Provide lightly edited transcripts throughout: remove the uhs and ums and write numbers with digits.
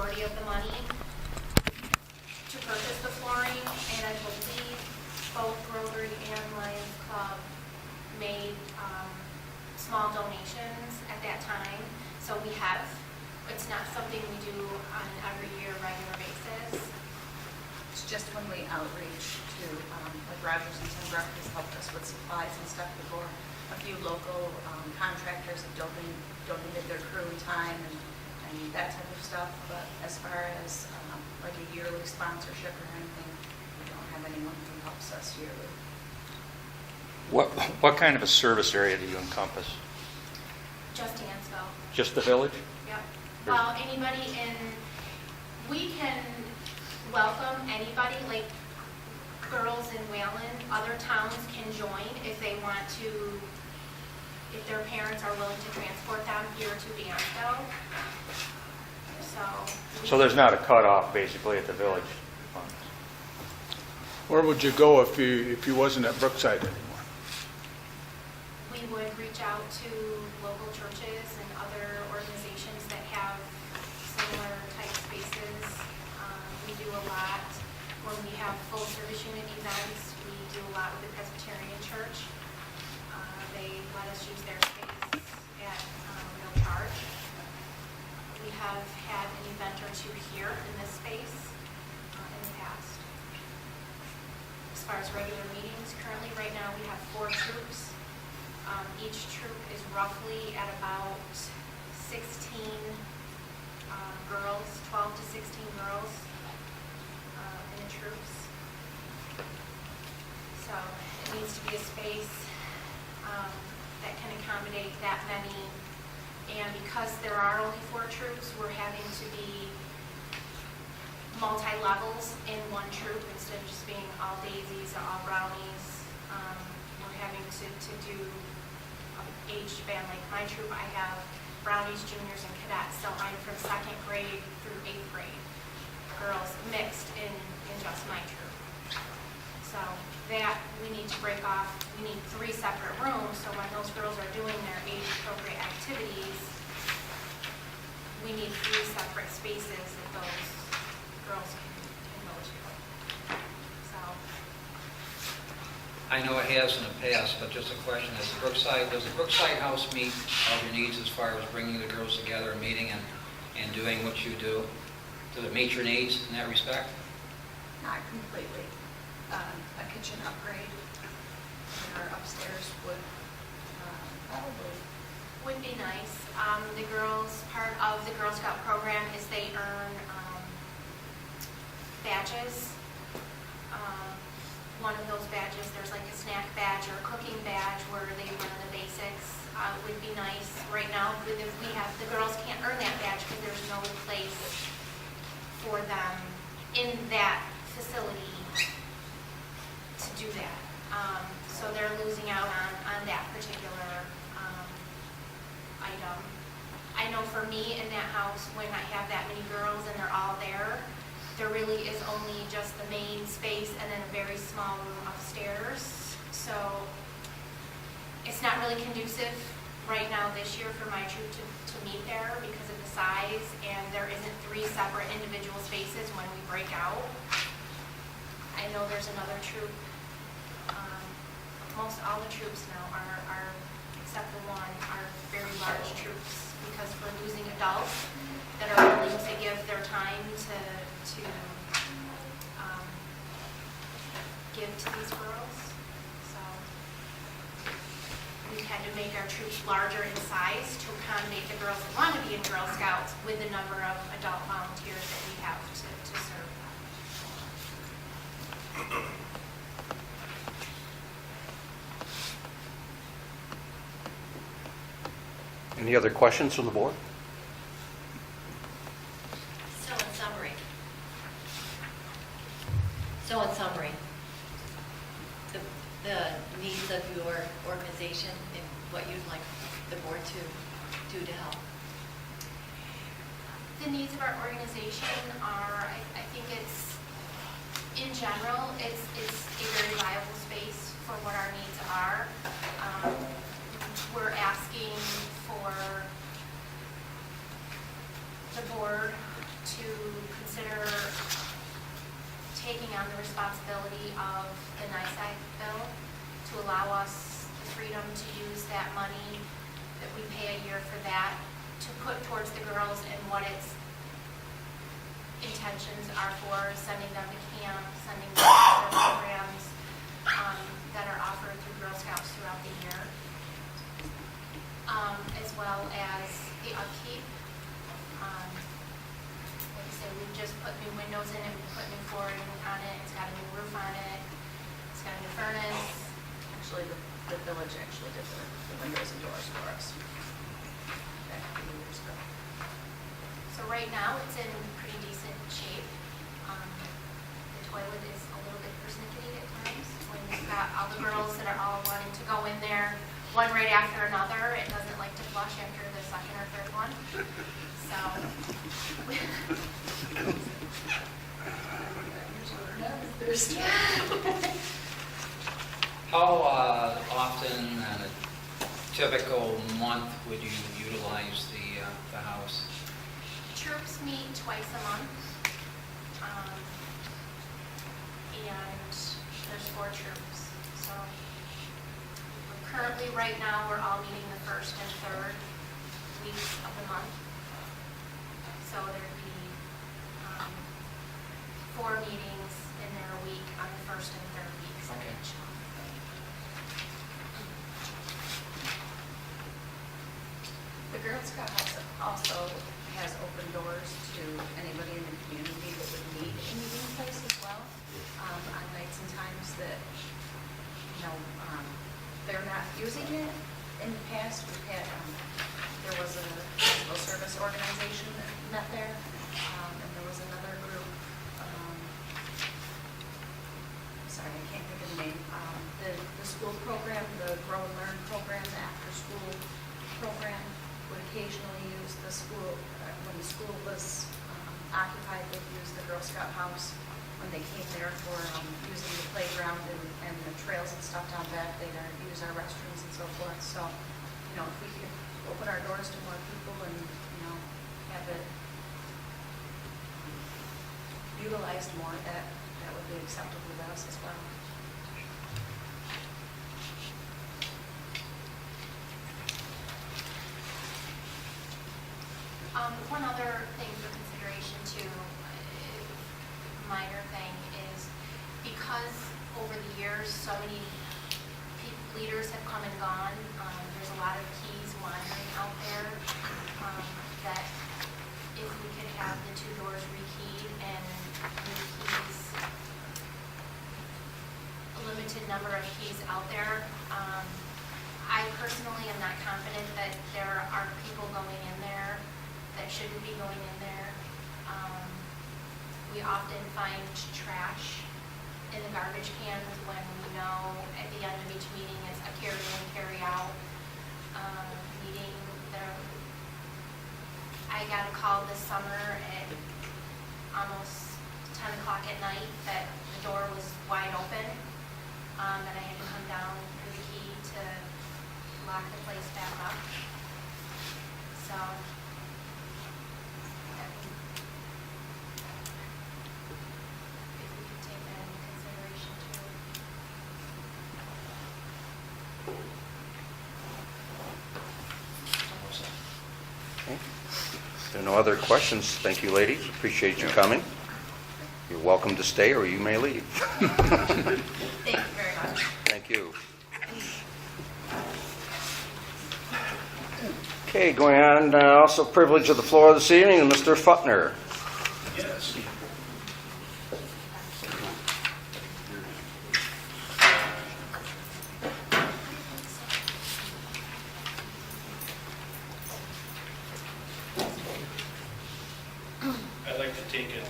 majority of the money to purchase the flooring, and I believe both Rotary and Lions Club made small donations at that time. So we have, it's not something we do on an every year regular basis. It's just when we outreach to, like Rogers and Timbrook has helped us with supplies and stuff before. A few local contractors have donated their crew and time and that type of stuff. But as far as like a yearly sponsorship or anything, we don't have anyone who helps us yearly. What kind of a service area do you encompass? Just Dansville. Just the village? Yep. Well, anybody we can welcome anybody, like girls in Wayland, other towns can join if they want to, if their parents are willing to transport them here to Dansville. So there's not a cutoff basically at the village? Where would you go if you wasn't at Brookside anymore? We would reach out to local churches and other organizations that have similar type spaces. We do a lot when we have full service unit events. We do a lot with the Presbyterian Church. They let us use their space at no charge. We have had an event or two here in this space in the past. As far as regular meetings, currently right now we have 4 troops. Each troop is roughly at about 16 girls, 12 to 16 girls in the troops. So it needs to be a space that can accommodate that many. And because there are only 4 troops, we're having to be multi-levels in one troop instead of just being all daisies or all brownies. We're having to do age band. Like my troop, I have brownies, juniors, and cadets. So I'm from 2nd grade through 8th grade. Girls mixed in just my troop. So that we need to break off. We need 3 separate rooms. So when those girls are doing their age-appropriate activities, we need 3 separate spaces that those girls can go to. So. I know it has in the past, but just a question, does the Brookside House meet all your needs as far as bringing the girls together and meeting and doing what you do? Does it meet your needs in that respect? Not completely. A kitchen upgrade in our upstairs would probably. Would be nice. The girls, part of the Girl Scout program is they earn badges. One of those badges, there's like a snack badge or a cooking badge where they learn the basics. Would be nice. Right now, the girls can't earn that badge because there's no place for them in that facility to do that. So they're losing out on that particular item. I know for me in that house, when I have that many girls and they're all there really is only just the main space and then a very small room upstairs. So it's not really conducive right now this year for my troop to meet there because of the size, and there isn't 3 separate individual spaces when we break out. I know there's another troop. Most all the troops now are except for one, are very large troops because we're losing adults that are willing to give their time to give to these girls. So we've had to make our troops larger in size to accommodate the girls that want to be in Girl Scouts with the number of adult volunteers that we have to serve them. Any other questions from the board? So in summary, the needs of your organization and what you'd like the board to do to help. The needs of our organization are, I think it's, in general, it's a very viable space for what our needs are. We're asking for the board to responsibility of the NICEAG bill to allow us the freedom to use that money that we pay a year for that to put towards the girls and what its intentions are for sending them to camp, sending them to other programs that are offered through Girl Scouts throughout the year, as well as the upkeep. Like I said, we've just put new windows in it, we put new flooring on it, it's got a new roof on it, it's got a new furnace. Actually, the village actually did the windows and doors for us back a few years ago. So right now, it's in pretty decent shape. The toilet is a little bit persnickety at times. When you've got all the girls that are all wanting to go in there, one right after another, it doesn't like to flush after the second or third one. So, How often in a typical month would you utilize the house? troops meet twice a month. And there's 4 troops. So currently, right now, we're all meeting the first and third weeks of the month. So there'd be 4 meetings in there a week on the first and third weeks of Okay. each month. The Girl Scout House also has open doors to anybody in the community that would need a meeting place as well, on nights and times that, they're not using it. In the past, we've had, there was a physical service organization that met there, and there was another group, sorry, I can't think of the name, the school program, the Grow and Learn program, the after-school program, would occasionally use the school, when the school was occupied, they'd use the Girl Scout house. When they came there for using the playground and the trails and stuff down back, they'd use our restrooms and so forth. So, if we could open our doors to more people and, have it utilized more, that would be acceptable to us as well. One other thing for consideration too, minor thing, is because over the years, so many leaders have come and gone, there's a lot of keys wandering out there, that if we could have the 2 doors rekeyed and new keys, a limited number of keys out there, I personally am not confident that there are people going in there that shouldn't be going in there. We often find trash in the garbage cans when we know at the end of each meeting it's a carry in, carry out meeting. I got a call this summer at almost 10 o'clock at night that the door was wide open, and I had to come down with the key to lock the place back up. So, if we could take that into consideration too. Okay. If there are no other questions, thank you, ladies. Appreciate you coming. You're welcome to stay, or you may leave. Thank you very much. Thank you. Okay, going on, also privilege of the floor this evening, Mr. Futner. Yes. I'd like to take it,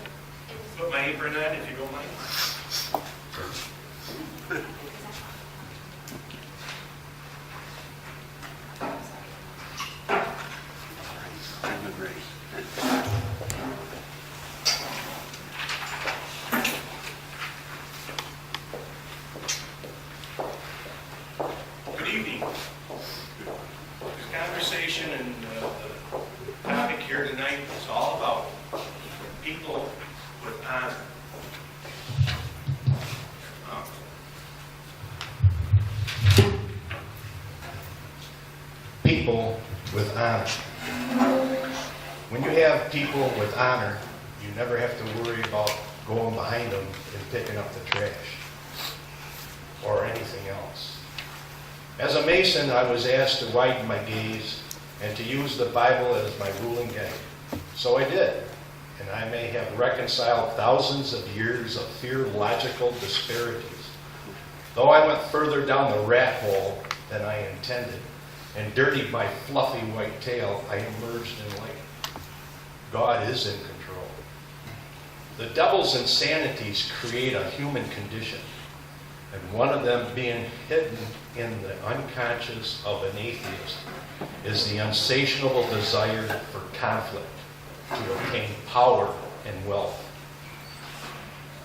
put my apron on if you don't mind. Good evening. The conversation and the topic here tonight is all about people with honor. people with honor. When you have people with honor, you never have to worry about going behind them and picking up the trash or anything else. As a Mason, I was asked to widen my gaze and to use the Bible as my ruling guide. So I did, and I may have reconciled thousands of years of theological disparities. Though I went further down the rat hole than I intended and dirtied my fluffy white tail, I emerged in light. God is in control. The devil's insanities create a human condition, and one of them being hidden in the unconscious of an atheist is the insatiable desire for conflict to obtain power and wealth.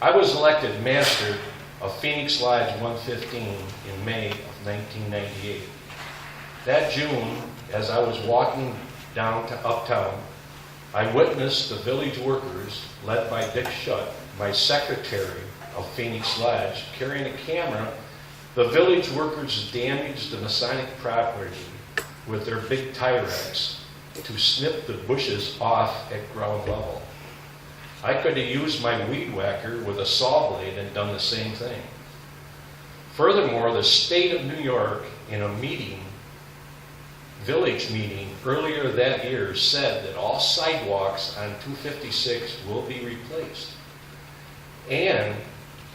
I was elected master of Phoenix Lodge 115 in May of 1998. That June, as I was walking down to uptown, I witnessed the village workers, led by Dick Shutt, my secretary of Phoenix Lodge, carrying a camera. The village workers damaged the Masonic property with their big Tyrex to snip the bushes off at ground level. I could have used my weed whacker with a saw blade and done the same thing. Furthermore, the state of New York, in a village meeting earlier that year, said that all sidewalks on 256 will be replaced. And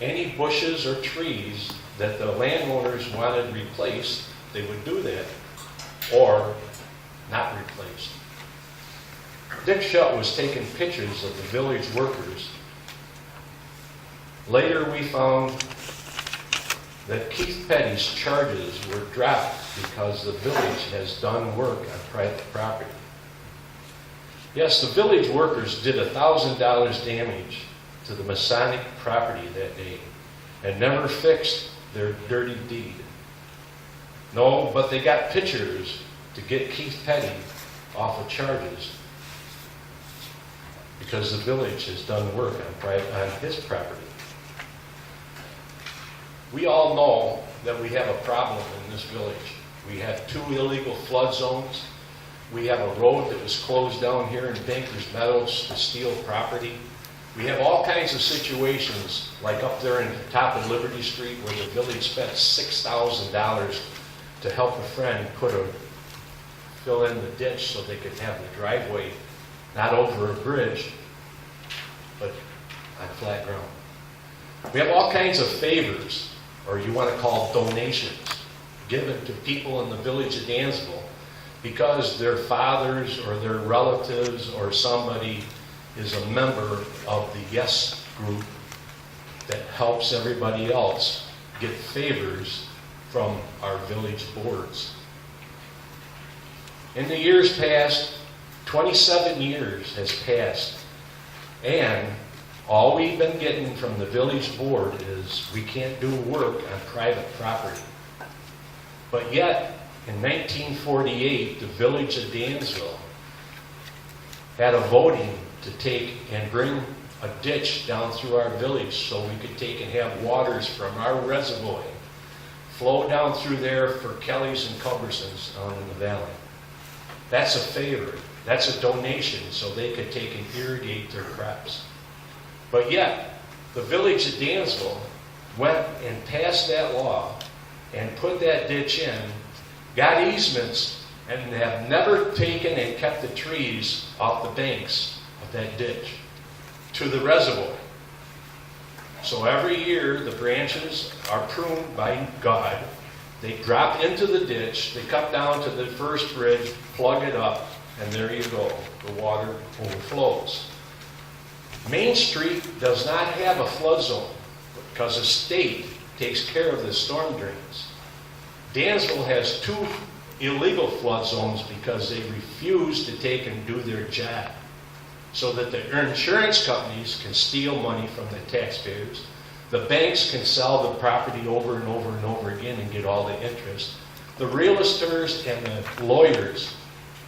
any bushes or trees that the landowners wanted replaced, they would do that, or not replaced. Dick Shutt was taking pictures of the village workers. Later we found that Keith Petty's charges were dropped because the village has done work on private property. Yes, the village workers did $1,000 damage to the Masonic property that day and never fixed their dirty deed. No, but they got pictures to get Keith Petty off of charges because the village has done work on his property. We all know that we have a problem in this village. We have 2 illegal flood zones. We have a road that was closed down here in Bankers Meadows to steal property. We have all kinds of situations, like up there in the top of Liberty Street, where the village spent $6,000 to help a friend fill in the ditch so they could have the driveway not over a bridge, but on flat ground. We have all kinds of favors, or you want to call donations, given to people in the village of Dansville because their fathers or their relatives or somebody is a member of the Yes group that helps everybody else get favors from our village boards. In the years past, 27 years has passed, and all we've been getting from the village board is we can't do work on private property. But yet, in 1948, the village of Dansville had a voting to take and bring a ditch down through our village so we could take and have waters from our reservoir flow down through there for Kelly's and Culberson's down in the valley. That's a favor. That's a donation so they could take and irrigate their crops. But yet, the village of Dansville went and passed that law and put that ditch in, got easements, and have never taken and kept the trees off the banks of that ditch to the reservoir. So every year, the branches are pruned by God. They drop into the ditch, they cut down to the first bridge, plug it up, and there you go. The water overflows. Main Street does not have a flood zone because the state takes care of the storm drains. Dansville has 2 illegal flood zones because they refuse to take and do their job, so that the insurance companies can steal money from the taxpayers. The banks can sell the property over and over and over again and get all the interest. The realtors and the lawyers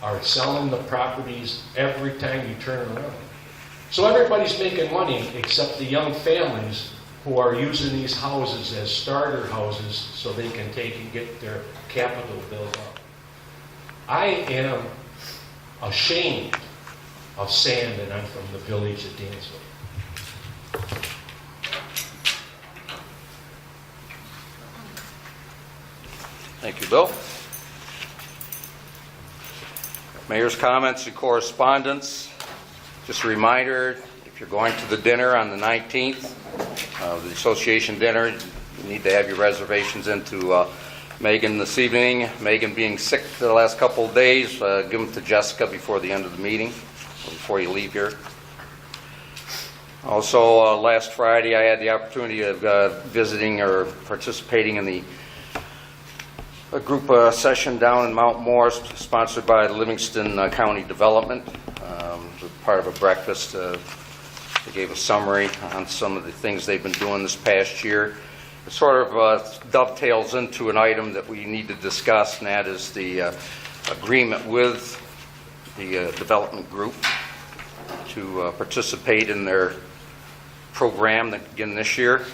are selling the properties every time you turn around. So everybody's making money except the young families who are using these houses as starter houses so they can take and get their capital built up. I am ashamed of saying that I'm from the village of Dansville. Thank you, Bill. Mayor's comments and correspondence. Just a reminder, if you're going to the dinner on the 19th, the association dinner, you need to have your reservations into Megan this evening. Megan being sick the last couple of days, give them to Jessica before the end of the meeting, or before you leave here. Also, last Friday, I had the opportunity of visiting or participating in a group session down in Mount Morris, sponsored by the Livingston County Development. Part of a breakfast. They gave a summary on some of the things they've been doing this past year. It sort of dovetails into an item that we need to discuss, and that is the agreement with the development group to participate in their program that begin this year.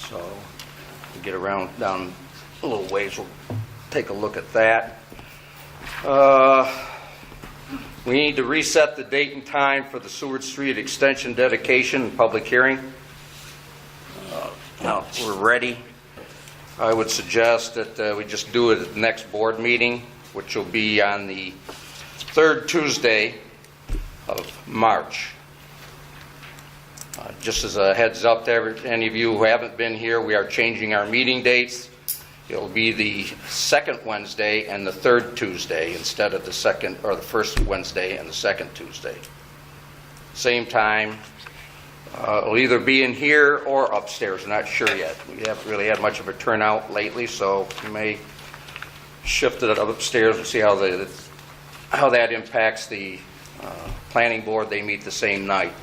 So, we get around down a little ways, we'll take a look at that. We need to reset the date and time for the Seward Street Extension dedication and public hearing. Now, we're ready. I would suggest that we just do it at the next board meeting, which will be on the third Tuesday of March. Just as a heads up to any of you who haven't been here, we are changing our meeting dates. It'll be the second Wednesday and the third Tuesday instead of the second or the first Wednesday and the second Tuesday. Same time. It'll either be in here or upstairs. We're not sure yet. We haven't really had much of a turnout lately, so we may shift it upstairs and see how that impacts the planning board. They meet the same night.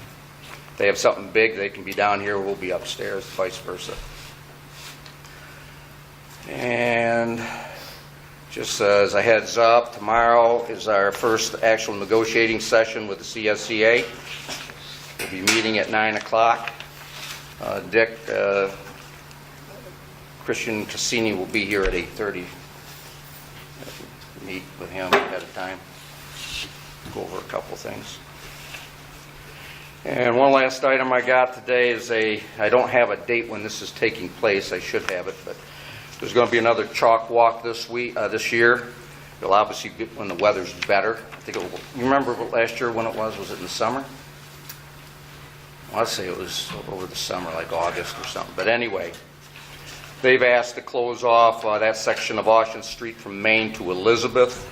If they have something big, they can be down here. We'll be upstairs, vice versa. And just as a heads up, tomorrow is our first actual negotiating session with the CSCA. We'll be meeting at 9 o'clock. Dick, Christian Cassini will be here at 8:30. Meet with him ahead of time. Go over a couple things. And one last item I got today is I don't have a date when this is taking place. I should have it, but there's going to be another chalk walk this year. It'll obviously be when the weather's better. I think you remember last year when it was? Was it in the summer? Well, I'd say it was over the summer, like August or something. But anyway, they've asked to close off that section of Ocean Street from Main to Elizabeth.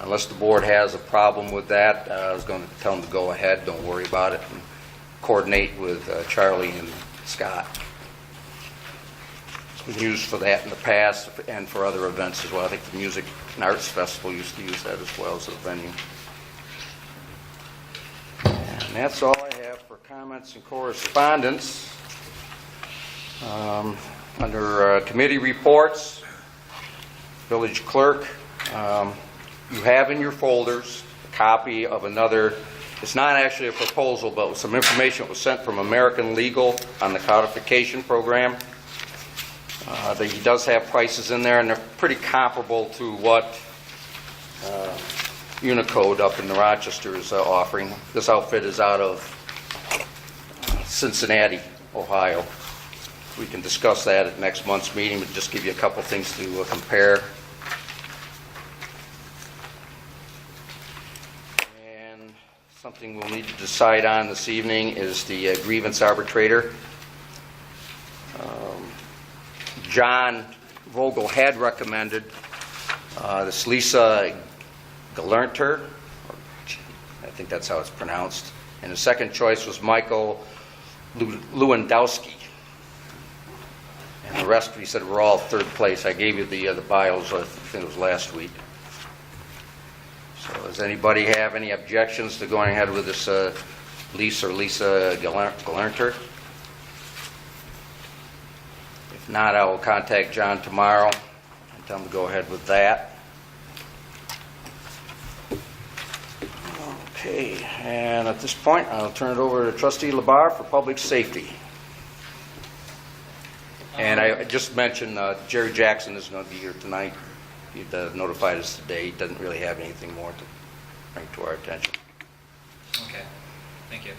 Unless the board has a problem with that, I was going to tell them to go ahead. Don't worry about it. And coordinate with Charlie and Scott. It's been used for that in the past and for other events as well. I think the Music and Arts Festival used to use that as well as a venue. And that's all I have for comments and correspondence. Under committee reports, village clerk, you have in your folders a copy of another, it's not actually a proposal, but some information that was sent from American Legal on the codification program. He does have prices in there, and they're pretty comparable to what Unicode up in Rochester is offering. This outfit is out of Cincinnati, Ohio. We can discuss that at next month's meeting, but just give you a couple things to compare. And something we'll need to decide on this evening is the grievance arbitrator. John Vogel had recommended this Lisa Galernter, I think that's how it's pronounced, and the second choice was Michael Lewandowski. And the rest, he said, were all third place. I gave you the bios, I think it was last week. So does anybody have any objections to going ahead with this Lisa Galernter? If not, I will contact John tomorrow and tell him to go ahead with that. Okay, and at this point, I'll turn it over to Trustee Labar for public safety. And I just mentioned Jerry Jackson is going to be here tonight. He notified us today, he doesn't really have anything more to bring to our attention. Okay, thank you.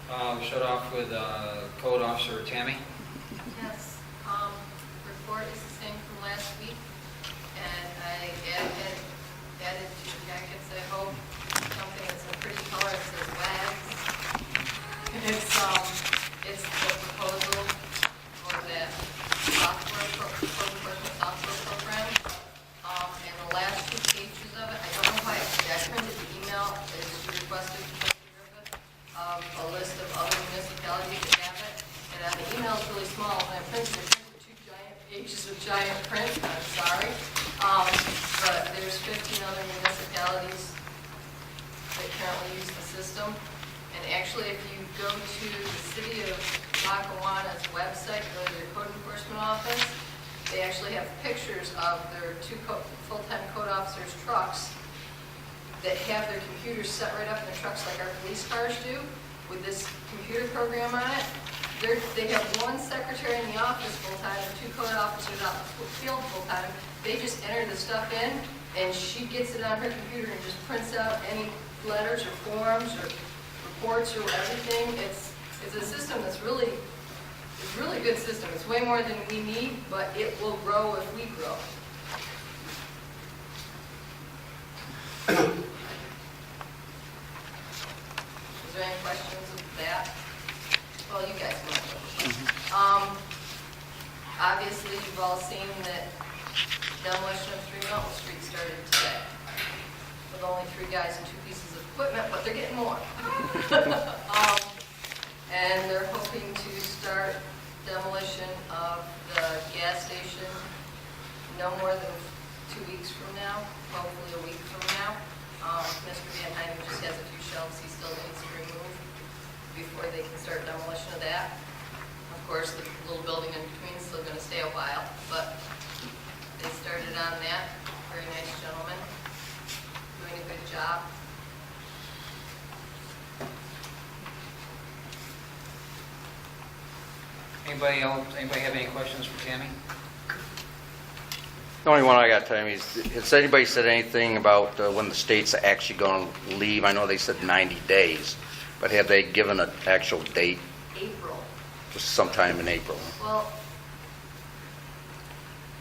We'll start off with Code Officer Tammy. Yes, report is the same from last week, and I added to your packets, I hope, something that's in pretty color, it says WAGS. It's the proposal for that software, code enforcement software program. And the last 2 pages of it, I don't know why, I printed the email, as you requested, a list of other municipalities that have it, and the email is really small, and I printed 2 giant pages of giant print, I'm sorry. But there's 15 other municipalities that currently use the system, and actually, if you go to the city of Lackawanna's website, go to their code enforcement office, they actually have pictures of their 2 full-time code officers' trucks that have their computers set right up in the trucks like our police cars do, with this computer program on it. They have 1 secretary in the office full-time and 2 code officers out in the field full-time. They just enter the stuff in, and she gets it on her computer and just prints out any letters or forms or reports or everything. It's a system that's really, it's a really good system. It's way more than we need, but it will grow if we grow. Is there any questions of that? Well, you guys know. Obviously, you've all seen that demolition of 3 Milton Street started today, with only 3 guys and 2 pieces of equipment, but they're getting more. And they're hoping to start demolition of the gas station no more than 2 weeks from now, hopefully a week from now. Mr. Van Heiden just has a few shelves he still needs to remove before they can start demolition of that. Of course, the little building in between is still going to stay a while, but they started on that. Very nice gentleman, doing a good job. Anybody else, anybody have any questions for Tammy? The only one I got, Tammy, is, has anybody said anything about when the state's actually going to leave? I know they said 90 days, but have they given an actual date? April. Just sometime in April. Well,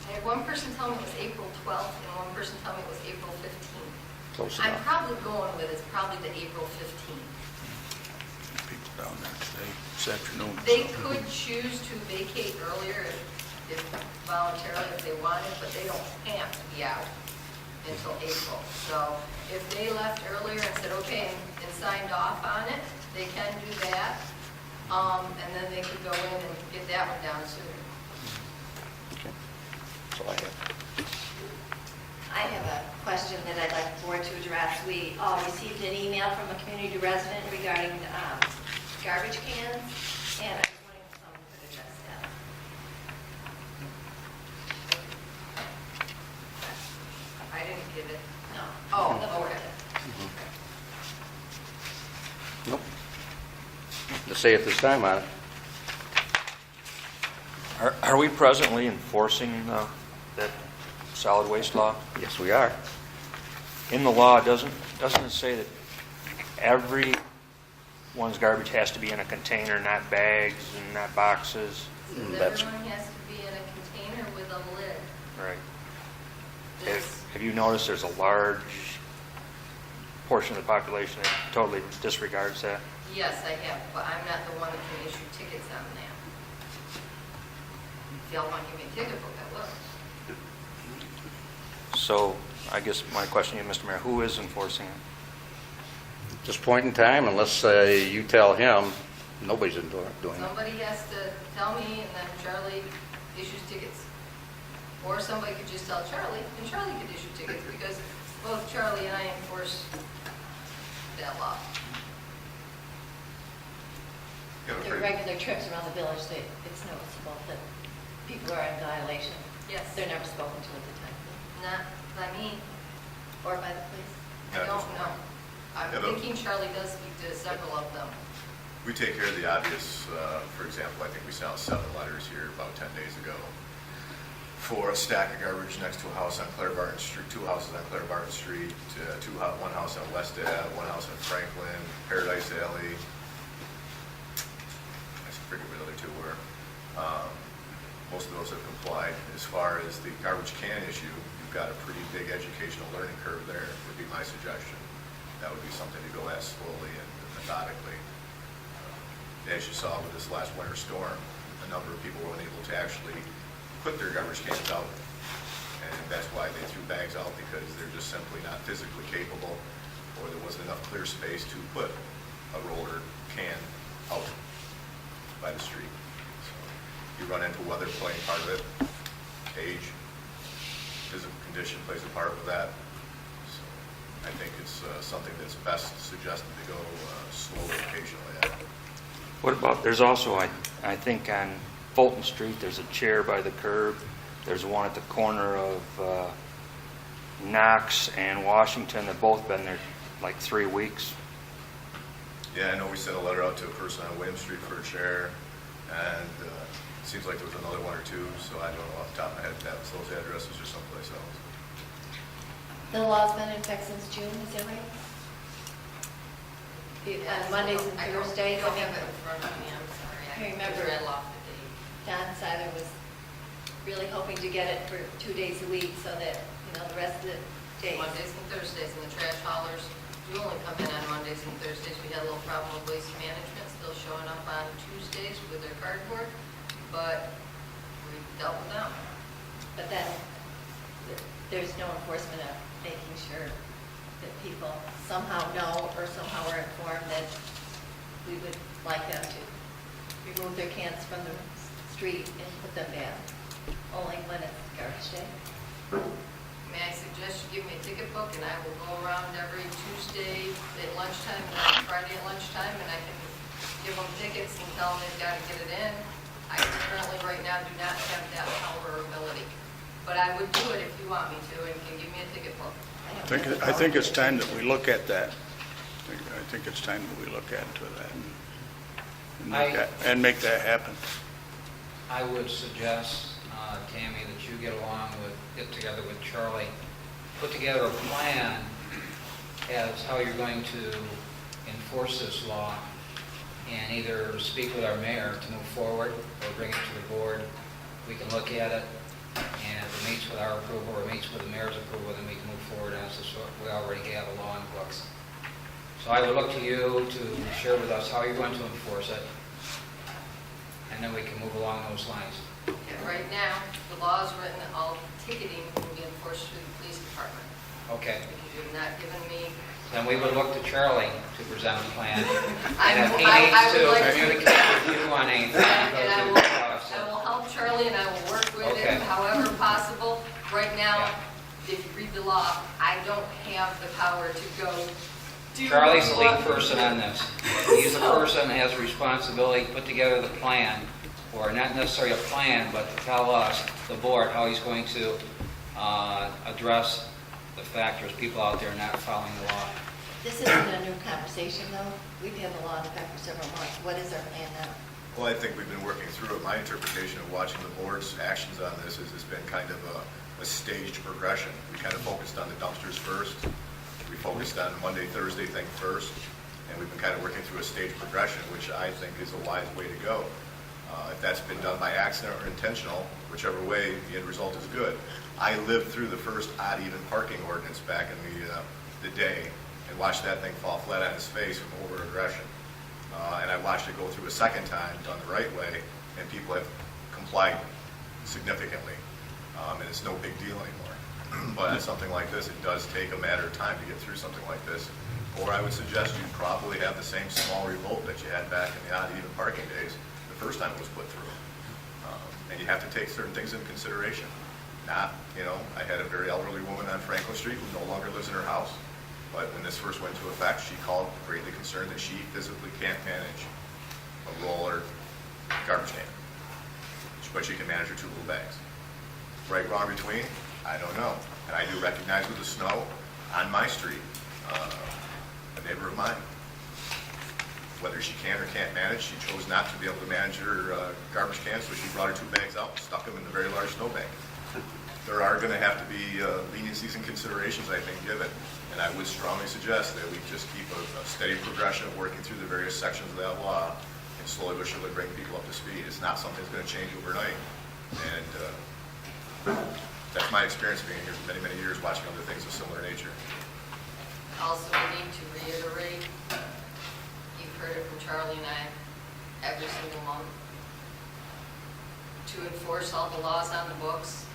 I had one person tell me it was April 12th, and one person tell me it was April 15th. Close I'm enough. probably going with it's probably the April 15th. People down there today, this afternoon. They could choose to vacate earlier if voluntarily if they wanted, but they don't have to be out until April. So if they left earlier and said, okay, and signed off on it, they can do that. And then they could go in and get that one down sooner. Okay. That's all I have. I have a question that I'd like the board to address. We all received an email from a community resident regarding garbage cans, and I was wondering if someone could address that. I didn't get it. No. Oh, The board okay. did. Nope. To say at this time on it. Are we presently enforcing that solid waste law? Yes, we are. In the law, doesn't it say that everyone's garbage has to be in a container, not bags and not boxes? Says That's- everyone has to be in a container with a lid. Right. This- Have you noticed there's a large portion of the population that totally disregards that? Yes, I have, but I'm not the one that can issue tickets on that. If y'all want to give me a ticket book, I will. So I guess my question to you, Mr. Mayor, who is enforcing it? At this point in time, unless you tell him, nobody's doing it. Somebody has to tell me, and then Charlie issues tickets. Or somebody could just tell Charlie, and Charlie could issue tickets, because both Charlie and I enforce that law. The regular trips around the village, it's noticeable that people are in violation. Yes. They're never spoken to at the time. Not by me, Or by the police. I don't know. I'm Yeah, but- thinking Charlie does speak to several of them. We take care of the obvious, for example, I think we sent out 7 letters here about 10 days ago for a stack of garbage next to a house on Claire Barton Street, 2 houses on Claire Barton Street, 1 house on West Ave, 1 house on Franklin, Paradise Alley. I forget where the other 2 were. Most of those have complied. As far as the garbage can issue, you've got a pretty big educational learning curve there, would be my suggestion. That would be something to go at slowly and methodically. As you saw with this last winter storm, a number of people were unable to actually put their garbage cans out. And that's why they threw bags out, because they're just simply not physically capable, or there wasn't enough clear space to put a roller can out by the street. So you run into weather playing part of it, age, physical condition plays a part with that. So I think it's something that's best suggested to go slowly occasionally at. What about, there's also, I think on Fulton Street, there's a chair by the curb. There's one at the corner of Knox and Washington. They've both been there like 3 weeks. Yeah, I know we sent a letter out to a person on William Street for a chair, and it seems like there was another 1 or 2, so I don't know off the top of my head if that was those addresses or someplace else. The law's been in effect since June, is that right? On Mondays and Thursdays? I don't have it in front of me, I'm sorry. I remember. read off the date. Don Seiler was really hoping to get it for 2 days a week, so that, the rest of the days. Mondays and Thursdays, and the trash haulers do only come in on Mondays and Thursdays. We had a little problem with waste management still showing up on Tuesdays with their cardboard, but we dealt with them. But then, there's no enforcement of making sure that people somehow know or somehow are informed that we would like them to remove their cans from the street and put them down, only when it's garbage day. May I suggest you give me a ticket book, and I will go around every Tuesday at lunchtime and Friday at lunchtime, and I can give them tickets and tell them they've got to get it in. I currently, right now, do not have that power or ability, but I would do it if you want me to, and can give me a ticket book. I think it's time that we look at that. I think it's time that we look into that and make that happen. I would suggest, Tammy, that you get together with Charlie, put together a plan as how you're going to enforce this law, and either speak with our mayor to move forward or bring it to the board. We can look at it, and if it meets with our approval or meets with the mayor's approval, then we can move forward as this. We already have a law in books. So I would look to you to share with us how you're going to enforce it, and then we can move along those lines. And right now, the law is written, all ticketing will be enforced through the police department. Okay. Because you have not given me, Then we would look to Charlie to present a plan. I And if he would needs to like to- communicate with you on anything, and go I to will, the I will help Charlie, and I will work with Okay. him however possible. Right now, Yeah. if you read the law, I don't have the power to go do. Charlie's the lead what- person on this. He's the person that has the responsibility to put together the plan, or not necessarily a plan, but to tell us, the board, how he's going to address the fact there's people out there not following the law. This isn't a new conversation, though. We've had the law in effect for several months. What is our plan now? Well, I think we've been working through it. My interpretation of watching the board's actions on this is it's been kind of a staged progression. We kind of focused on the dumpsters first. We focused on Monday, Thursday thing first, and we've been kind of working through a staged progression, which I think is a wise way to go. If that's been done by accident or intentional, whichever way, the end result is good. I lived through the first odd-even parking ordinance back in the day and watched that thing fall flat on its face from over-aggression. And I watched it go through a second time, done the right way, and people have complied significantly. And it's no big deal anymore. But on something like this, it does take a matter of time to get through something like this. Or I would suggest you probably have the same small revolt that you had back in the odd-even parking days the first time it was put through. And you have to take certain things into consideration. Not, I had a very elderly woman on Franklin Street who no longer lives in her house. But when this first went into effect, she called greatly concerned that she physically can't manage a roller garbage can. But she can manage her 2 little bags. Right, wrong, between? I don't know. And I do recognize with the snow on my street, a neighbor of mine, whether she can or can't manage, she chose not to be able to manage her garbage can, so she brought her 2 bags out and stuck them in the very large snowbank. there are going to have to be leniencies and considerations, I think, given. And I would strongly suggest that we just keep a steady progression of working through the various sections of that law and slowly but surely bring people up to speed. It's not something that's going to change overnight. And that's my experience being here for many, many years, watching other things of similar nature. Also, we need to reiterate, you've heard it from Charlie and I every single month, to enforce all the laws on the books,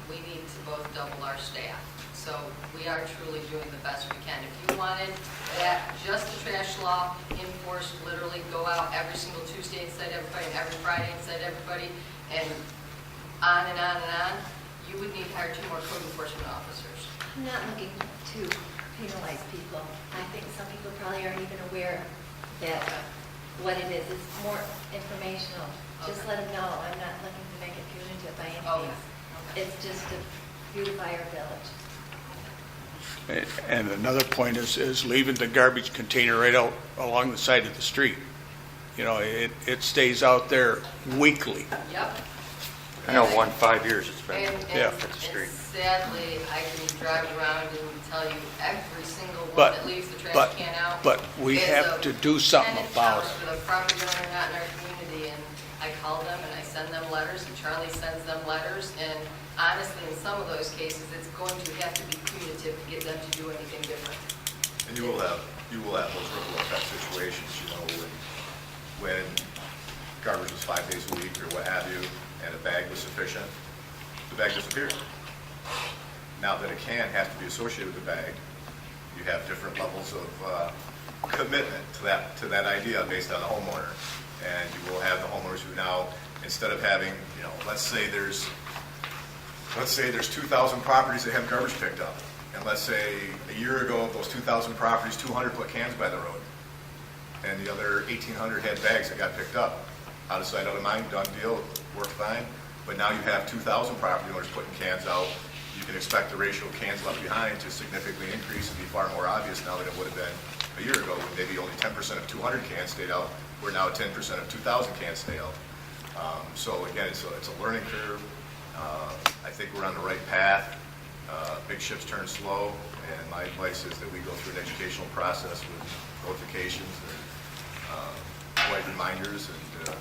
we need to both double our staff. So we are truly doing the best we can. If you wanted that, just the trash law enforced, literally go out every single Tuesday and cite everybody, and every Friday and cite everybody, and on and on and on, you would need to hire 2 more code enforcement officers. I'm not looking to penalize people. I think some people probably aren't even aware that what it is. It's more informational. Just let them know. I'm not looking to make it punitive by any Okay. means. It's just to beautify our village. And another point is leaving the garbage container right out along the side of the street. You know, it stays out there weekly. Yep. I know 5 years it's been Yeah. at the street. Sadly, I can drive around and tell you every single one But- that leaves the trash but- can out. but we is have a to do something tenant about house it. with a property owner not in our community, and I call them and I send them letters, and Charlie sends them letters, and honestly, in some of those cases, it's going to have to be punitive to get them to do anything different. And you will have those ripple effect situations, you know, when garbage was 5 days a week or what have you, and a bag was sufficient, the bag disappeared. Now that a can has to be associated with the bag, you have different levels of commitment to that idea based on the homeowner. And you will have the homeowners who now, instead of having, you know, let's say there's 2,000 properties that have garbage picked up. And let's say a year ago, of those 2,000 properties, 200 put cans by the road. And the other 1,800 had bags that got picked up. Out of sight, out of mind, done deal, worked fine. But now you have 2,000 property owners putting cans out. You can expect the ratio of cans left behind to significantly increase and be far more obvious now than it would have been a year ago, when maybe only 10% of 200 cans stayed out, where now 10% of 2,000 cans stay out. So again, it's a learning curve. I think we're on the right path. Big ships turn slow, and my advice is that we go through an educational process with notifications and polite reminders and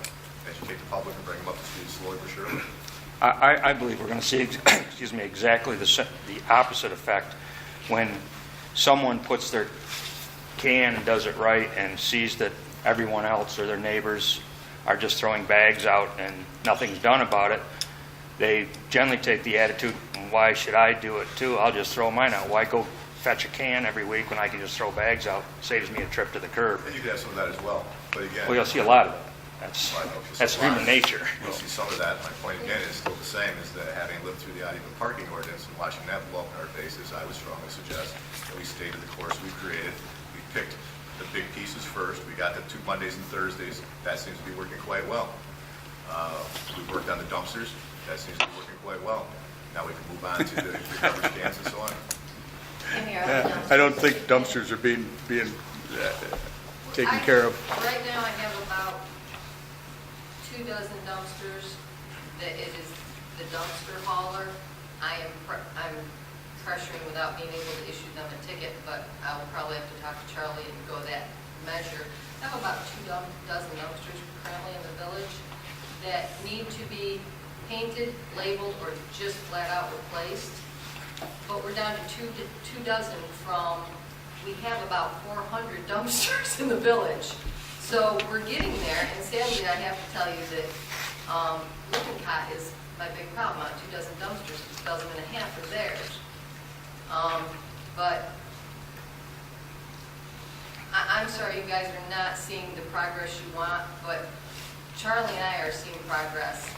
educate the public and bring them up to speed slowly but surely. I believe we're going to see, excuse me, exactly the opposite effect when someone puts their can and does it right and sees that everyone else or their neighbors are just throwing bags out and nothing's done about it. They generally take the attitude, why should I do it too? I'll just throw mine out. Why go fetch a can every week when I can just throw bags out? Saves me a trip to the curb. And you can have some of that as well, but again. Well, you'll see a lot of it. That's human nature. You'll see some of that. My point again is still the same, is that having lived through the odd-even parking ordinance and watching that blow up in our faces, I would strongly suggest that we stay to the course we've created. We picked the big pieces first. We got the 2 Mondays and Thursdays. That seems to be working quite well. We worked on the dumpsters. That seems to be working quite well. Now we can move on to the garbage cans and so on. I don't think dumpsters are being taken care of. Right now, I have about 2 dozen dumpsters that it is the dumpster hauler. I'm pressuring without being able to issue them a ticket, but I will probably have to talk to Charlie and go that measure. I have about 2 dozen dumpsters currently in the village that need to be painted, labeled, or just flat out replaced. But we're down to 2 dozen from, we have about 400 dumpsters in the village. So we're getting there, and sadly, I have to tell you that Lippincott is my big problem. On 2 dozen dumpsters, 1.5 dozen are theirs. But I'm sorry you guys are not seeing the progress you want, but Charlie and I are seeing progress.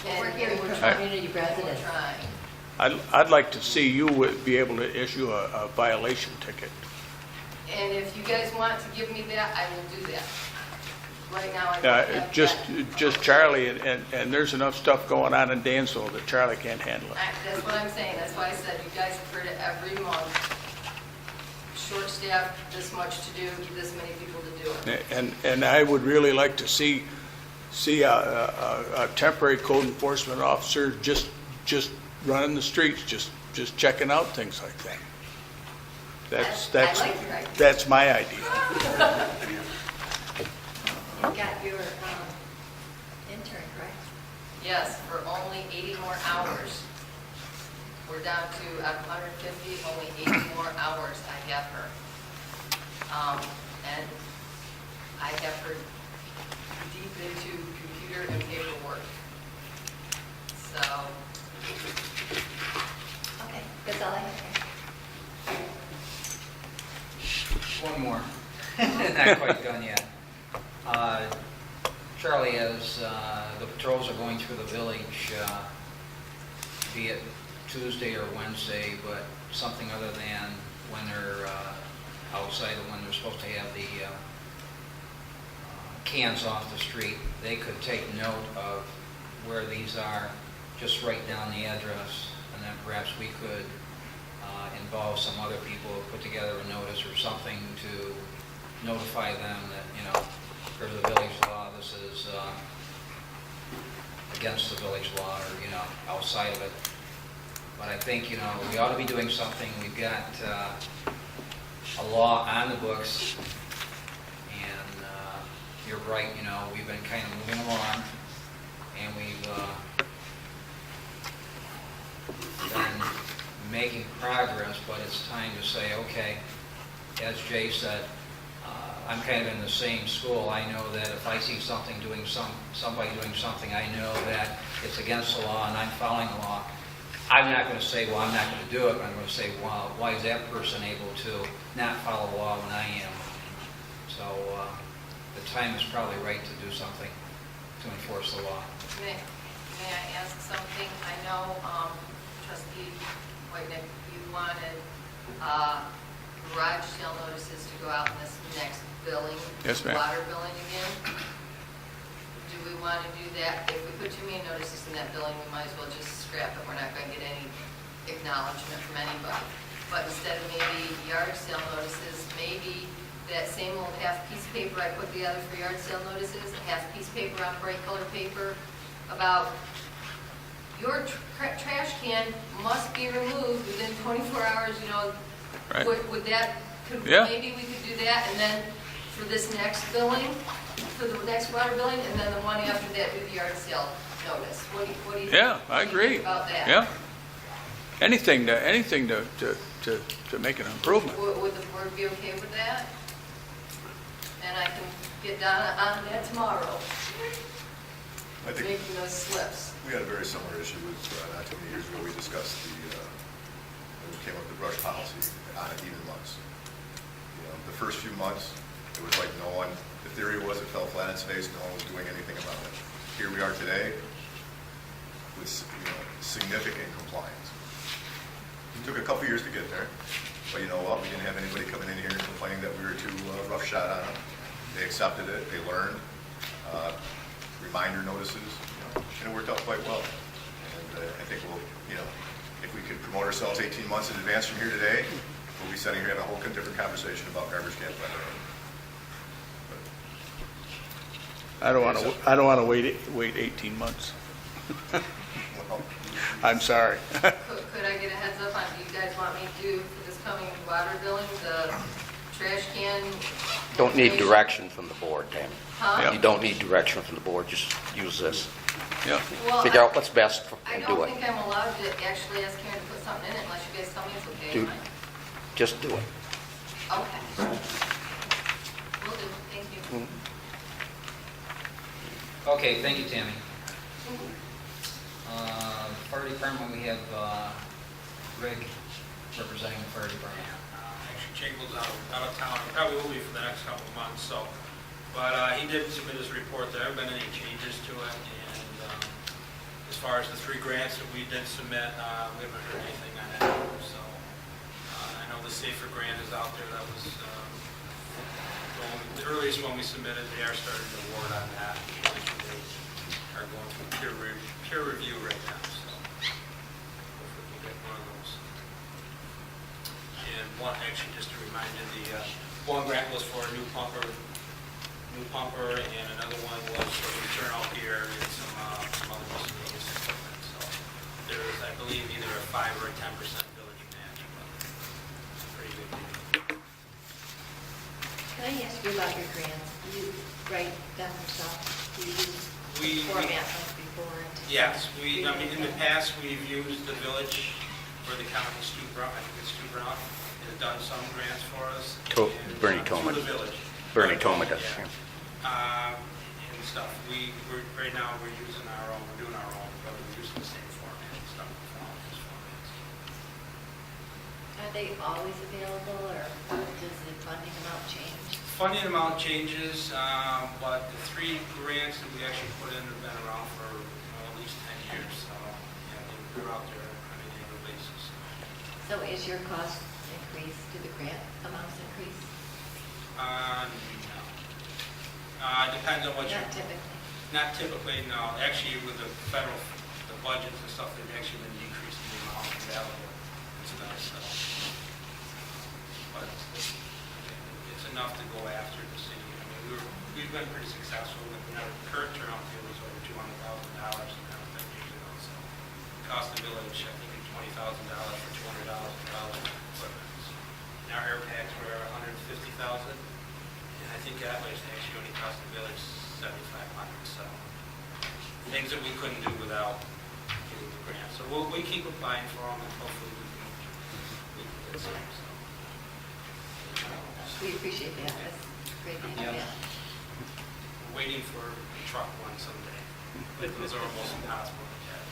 Well, we're And hearing from trying. community residents. We're trying. I'd like to see you be able to issue a violation ticket. And if you guys want to give me that, I will do that. Right now, I don't have Just Charlie, and there's enough stuff going on in Dansville that Charlie can't handle it. That's what I'm saying. That's why I said you guys have heard it every month. Short staff, this much to do, this many people to do it. And I would really like to see a temporary code enforcement officer just running the streets, just checking out things like that. I like your idea. That's my idea. You got your intern, right? Yes, for only 80 more hours. We're down to, out of 150, only 80 more hours I have her. And I have her deep into computer and paperwork. So, Okay, that's all I have. One more. Not quite done yet. Charlie, as the patrols are going through the village, be it Tuesday or Wednesday, but something other than when they're outside of when they're supposed to have the cans off the street, they could take note of where these are, just write down the address, and then perhaps we could involve some other people, put together a notice or something to notify them that, you know, there's a village law, this is against the village law, or, you know, outside of it. But I think, you know, we ought to be doing something. We've got a law on the books, and you're right, you know, we've been kind of moving along, and we've been making progress, but it's time to say, okay, as Jay said, I'm kind of in the same school. I know that if I see something somebody doing something, I know that it's against the law and I'm following the law. I'm not going to say, well, I'm not going to do it, but I'm going to say, well, why is that person able to not follow the law when I am? So the time is probably right to do something to enforce the law. may I ask something? I know, Trustee Whitnick, you wanted garage sale notices to go out in this next billing. Yes, ma'am. Water billing again. Do we want to do that? If we put too many notices in that billing, we might as well just scrap it. We're not going to get any acknowledgement from anybody. But instead of maybe yard sale notices, maybe that same old half piece of paper I put together for yard sale notices, a half piece of paper on bright color paper about your trash can must be removed within 24 hours, you know. Right. Would that, Yeah. maybe we could do that, and then for this next billing, for the next water billing, and then the one after that, do the yard sale notice. What do you Yeah, I what do you agree. think about that? Yeah. Anything to make an improvement. Would the board be okay with that? And I can get down on that tomorrow, I think making those slips. we had a very similar issue with, not too many years ago, we discussed when we came up with the brush policy on even months. You know, the first few months, it was like no one, the theory was it fell flat on its face, no one was doing anything about it. Here we are today with, significant compliance. It took a couple years to get there, but you know what, we didn't have anybody coming in here and complaining that we were too rough shot on them. They accepted it, they learned, reminder notices, and it worked out quite well. And I think we'll, if we could promote ourselves 18 months in advance from here today, we'll be sitting here having a whole different conversation about garbage can planning. I don't want to wait 18 months. I'm sorry. Could I get a heads up on, do you guys want me to do for this coming water billing, the trash can? Don't need direction from the board, Tammy. Huh? You don't need direction from the board, just use this. Yeah. Well, Figure out what's best I and do don't it. think I'm allowed to actually ask Karen to put something in it unless you guys tell me it's okay. Do- am I? Just do it. Okay. Will do, thank you. Okay, thank you, Tammy. Fire department, we have Greg representing the fire department. Actually, Jake was out of town, and probably will be for the next couple of months, so. But he did submit his report. There haven't been any changes to it, and as far as the 3 grants that we did submit, we haven't heard anything on that. So I know the Safer grant is out there. That was the earliest one we submitted. They are starting to award on that. They are going through peer review right now, so hopefully we'll get one of those. And one, actually, just to remind you, the one grant was for a new pumper, and another one was for the turnout gear and some other miscellaneous equipment. So there is, I believe, either ask you about your grants. You write them yourself? Do you use We- format like before? Yes, in the past, we've used the village for the county, Stu Brown, I think it's Stu Brown, has done some grants for us. and, Bernie Toma. Through the village. Bernie Toma does, Yeah. And stuff. Right now, we're using our own, we're doing our own, but we're using the same format and stuff, all these formats. Are they always available, or does the funding amount change? Funding amount changes, but the 3 grants that we actually put in have been around for at least 10 years, so they're out there on an annual basis. So is your cost increased? Do the grant amounts increase? No. Depends on what you... Not typically. Not typically, no. Actually, with the federal, the budgets and stuff, they've actually been decreasing the amount available. It's nice, so. But it's enough to go after to see. I mean, we've been pretty successful. Our current turnout fee was over $200,000 and kind of thing years ago, so. Cost the village, I think, $20,000 for $200,000 equipment. And our air packs were $150,000. And I think that was actually only cost the village $7,500, so things that we couldn't do without getting the grant. So we keep applying for them, and hopefully we can get some, so. We appreciate that. That's great to hear. Yeah. We're waiting for a truck one someday, but those are almost impossible to get,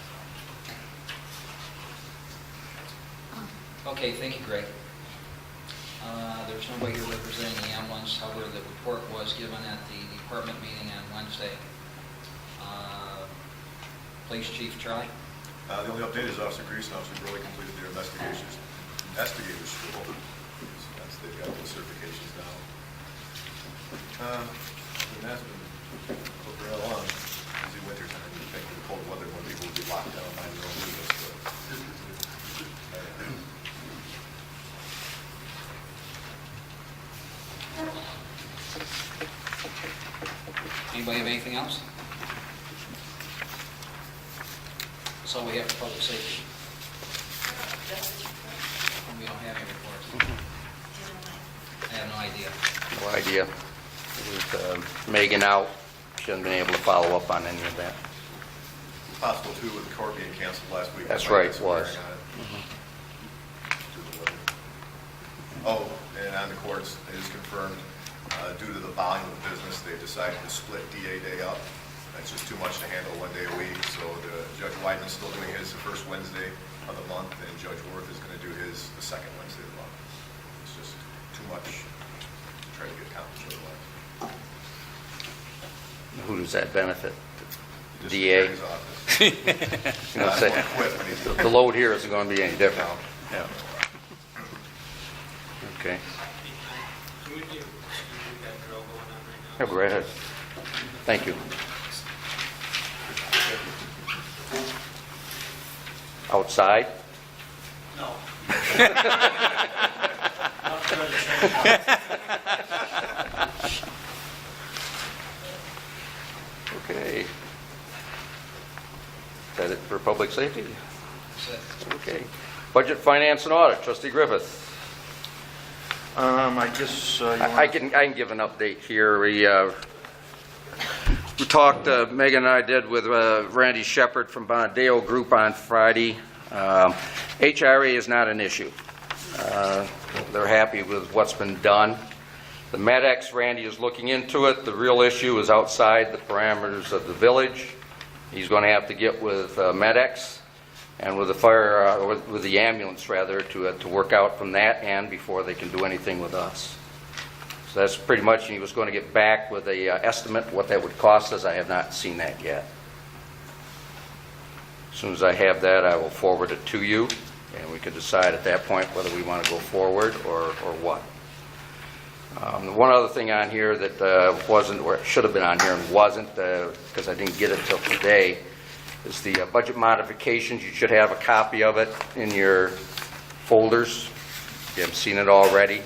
so. Okay, thank you, Greg. There's nobody here representing the ambulance, however, the report was given at the department meeting on Wednesday. Police Chief Charlie? The only update is Officer Grease and Officer Burley completed their investigators school. So they've got those certifications now. Other than that, it's been looking right along. Busy winter time. You think with the cold weather, when people will be locked down behind their own windows, but. Anybody have anything else? That's all we have for public safety. We don't have any reports. I have no idea. No idea. With Megan out, she hasn't been able to follow up on any of that. Possible too with the court being canceled last week. That's There might right, be some it was. bearing on it. Due to the weather. Oh, and on the courts, it is confirmed, due to the volume of business, they've decided to split DA day up. That's just too much to handle one day a week, so Judge Weidman's still doing his the first Wednesday of the month, and Judge Worth is going to do his the second Wednesday of the month. It's just too much to try to get accomplished otherwise. Who does that benefit? District DA? Attorney's office. You know, say, the load here isn't going to be any different. Yeah. Okay. Can we do that drill going on right now? Yeah, go right ahead. Thank you. Outside? No. Okay. Is that it for public safety? That's it. Okay. Budget, finance, and audit, trustee Griffith. I guess you I can give an update here. We talked, Megan and I did with Randy Shepard from Bondeo Group on Friday. HRA is not an issue. They're happy with what's been done. The MedX, Randy is looking into it. The real issue is outside the parameters of the village. He's going to have to get with MedX and with the fire, with the ambulance rather, to work out from that end before they can do anything with us. So that's pretty much, he was going to get back with a estimate what that would cost us. I have not seen that yet. As soon as I have that, I will forward it to you, and we can decide at that point whether we want to go forward or what. One other thing on here that wasn't, or should have been on here and wasn't, because I didn't get it till today, is the budget modifications. You should have a copy of it in your folders. If you haven't seen it already.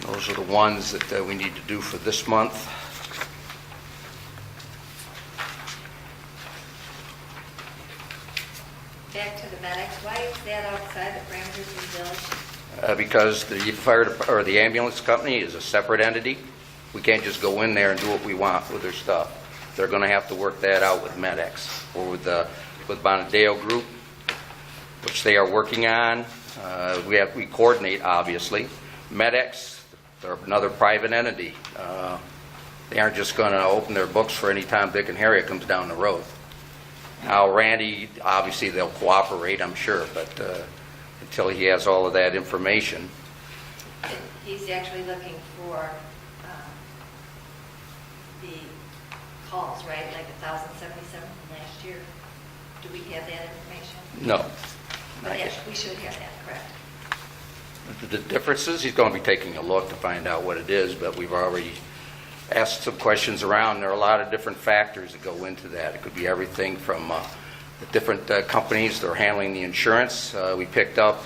Those are the ones that we need to do for this month. Back to the medics, why is that outside the parameters of the village? because the fire, or the ambulance company is a separate entity. We can't just go in there and do what we want with their stuff. They're going to have to work that out with MedX or with Bonadeo Group, which they are working on. We coordinate, obviously. MedX, they're another private entity. They aren't just going to open their books for any Tom, Dick, and Harry that comes down the road. Now, Randy, obviously, they'll cooperate, I'm sure, but until he has all of that information. He's actually looking for the calls, right, like 1,077 from last year. Do we have that information? No. But yes, we should have that, correct? The differences, he's going to be taking a look to find out what it is, but we've already asked some questions around. There are a lot of different factors that go into that. It could be everything from the different companies that are handling the insurance. We picked up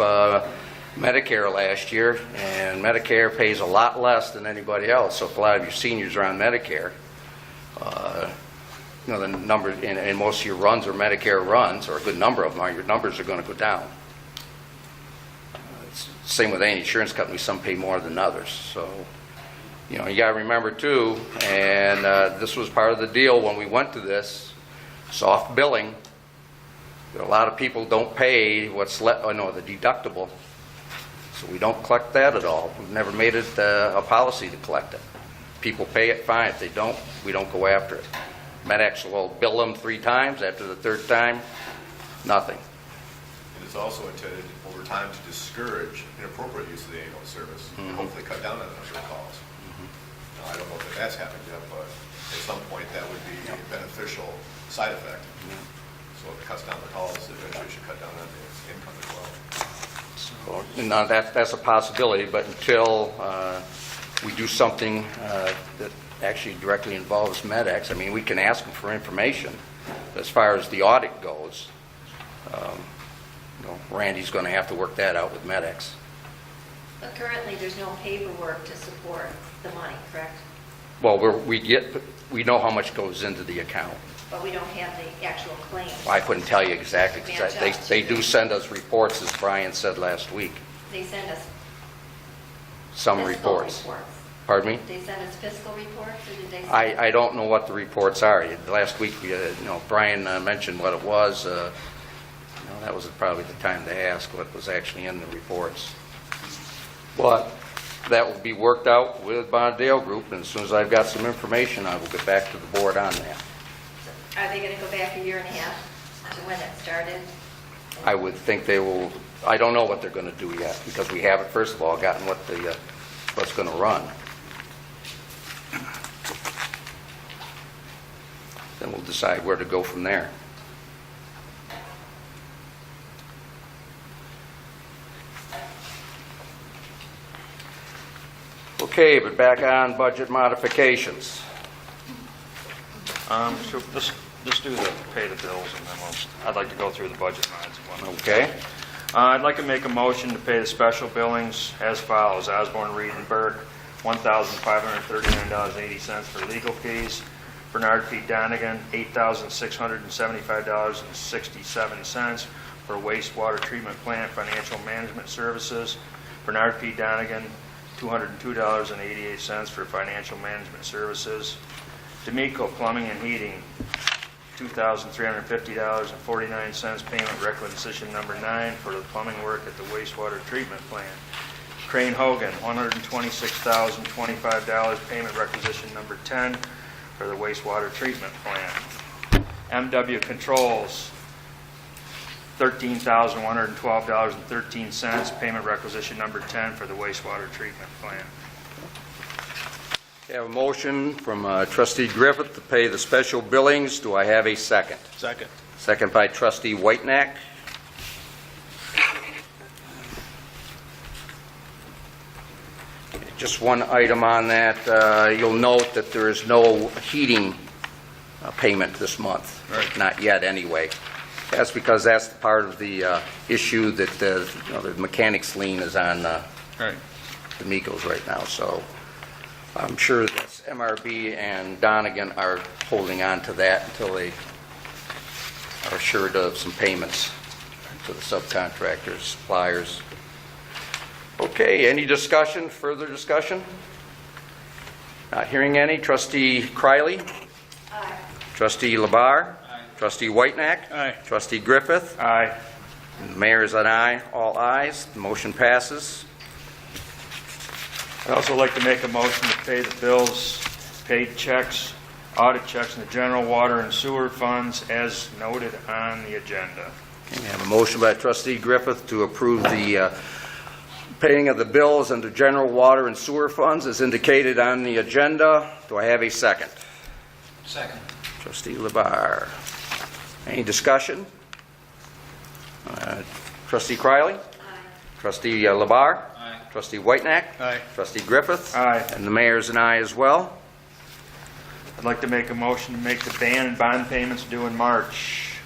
Medicare last year, and Medicare pays a lot less than anybody else. So if a lot of your seniors are on Medicare, the number, and most of your runs are Medicare runs, or a good number of them are, your numbers are going to go down. It's the same with any insurance company. Some pay more than others. So, you got to remember too, and this was part of the deal when we went to this, soft billing. A lot of people don't pay what's the deductible. So we don't collect that at all. We've never made it a policy to collect it. People pay it, fine. If they don't, we don't go after it. MedX will bill them 3 times. After the 3rd time, nothing. And it's also intended over time to discourage inappropriate use of the ambulance service and hopefully cut down on the number of calls. Now, I don't know if that's happened yet, but at some point that would be a beneficial side effect. So if it cuts down the calls, eventually it should cut down on the income as well. So, no, that's a possibility, but until we do something that actually directly involves MedX, I mean, we can ask them for information. But as far as the audit goes, Randy's going to have to work that out with MedX. But currently, there's no paperwork to support the money, correct? Well, we know how much goes into the account. But we don't have the actual claims. Well, I couldn't tell you exactly, because they do send us reports, as Brian said last week. They send us Some fiscal reports. reports. Pardon me? They send us fiscal reports, or did they send I don't know what the reports are. Last week, Brian mentioned what it was. That was probably the time to ask what was actually in the reports. But that will be worked out with Bonadeo Group, and as soon as I've got some information, I will get back to the board on that. Are they going to go back a year and a half to when it started? I would think they will. I don't know what they're going to do yet, because we haven't, first of all, gotten what's going to run. Then we'll decide where to go from there. Okay, but back on budget modifications. So just do the pay the bills, and then I'd like to go through the budget mods. Okay. I'd like to make a motion to pay the special billings as follows. Osborne, Reed, and Burke, $1,539.80 for legal fees. Bernard P. Donegan, $8,675.67 for wastewater treatment plant financial management services. Bernard P. Donegan, $202.88 for financial management services. D'Amico Plumbing and Heating, $2,350.49 payment requisition number 9 for the plumbing work at the wastewater treatment plant. Crane Hogan, $126,025 payment requisition number 10 for the wastewater treatment plant. MW Controls, $13,112.13 payment requisition number 10 for the wastewater treatment plant. I have a motion from Trustee Griffith to pay the special billings. Do I have a second? Second. Second by Trustee Whitenack. Just one item on that. You'll note that there is no heating payment this month. Right. Not yet, anyway. That's because that's part of the issue that the mechanics lien is on Right. D'Amico's right now. So I'm sure that MRB and Donegan are holding on to that until they are assured of some payments to the subcontractors, suppliers. Okay, any discussion, further discussion? Not hearing any. Trustee Criley? Aye. Trustee Labar? Trustee Whitenack? Aye. Trustee Griffith? Aye. And the mayor is an aye. All ayes. The motion passes. I'd also like to make a motion to pay the bills, paid checks, audit checks in the general water and sewer funds as noted on the agenda. Okay, we have a motion by Trustee Griffith to approve the paying of the bills under general water and sewer funds as indicated on the agenda. Do I have a second? Second. Trustee Labar. Any discussion? Trustee Criley? Aye. Trustee Labar? Aye. Trustee Whitenack? Aye. Trustee Griffith? Aye. And the mayor's an aye as well. I'd like to make a motion to make the ban and bond payments due in March.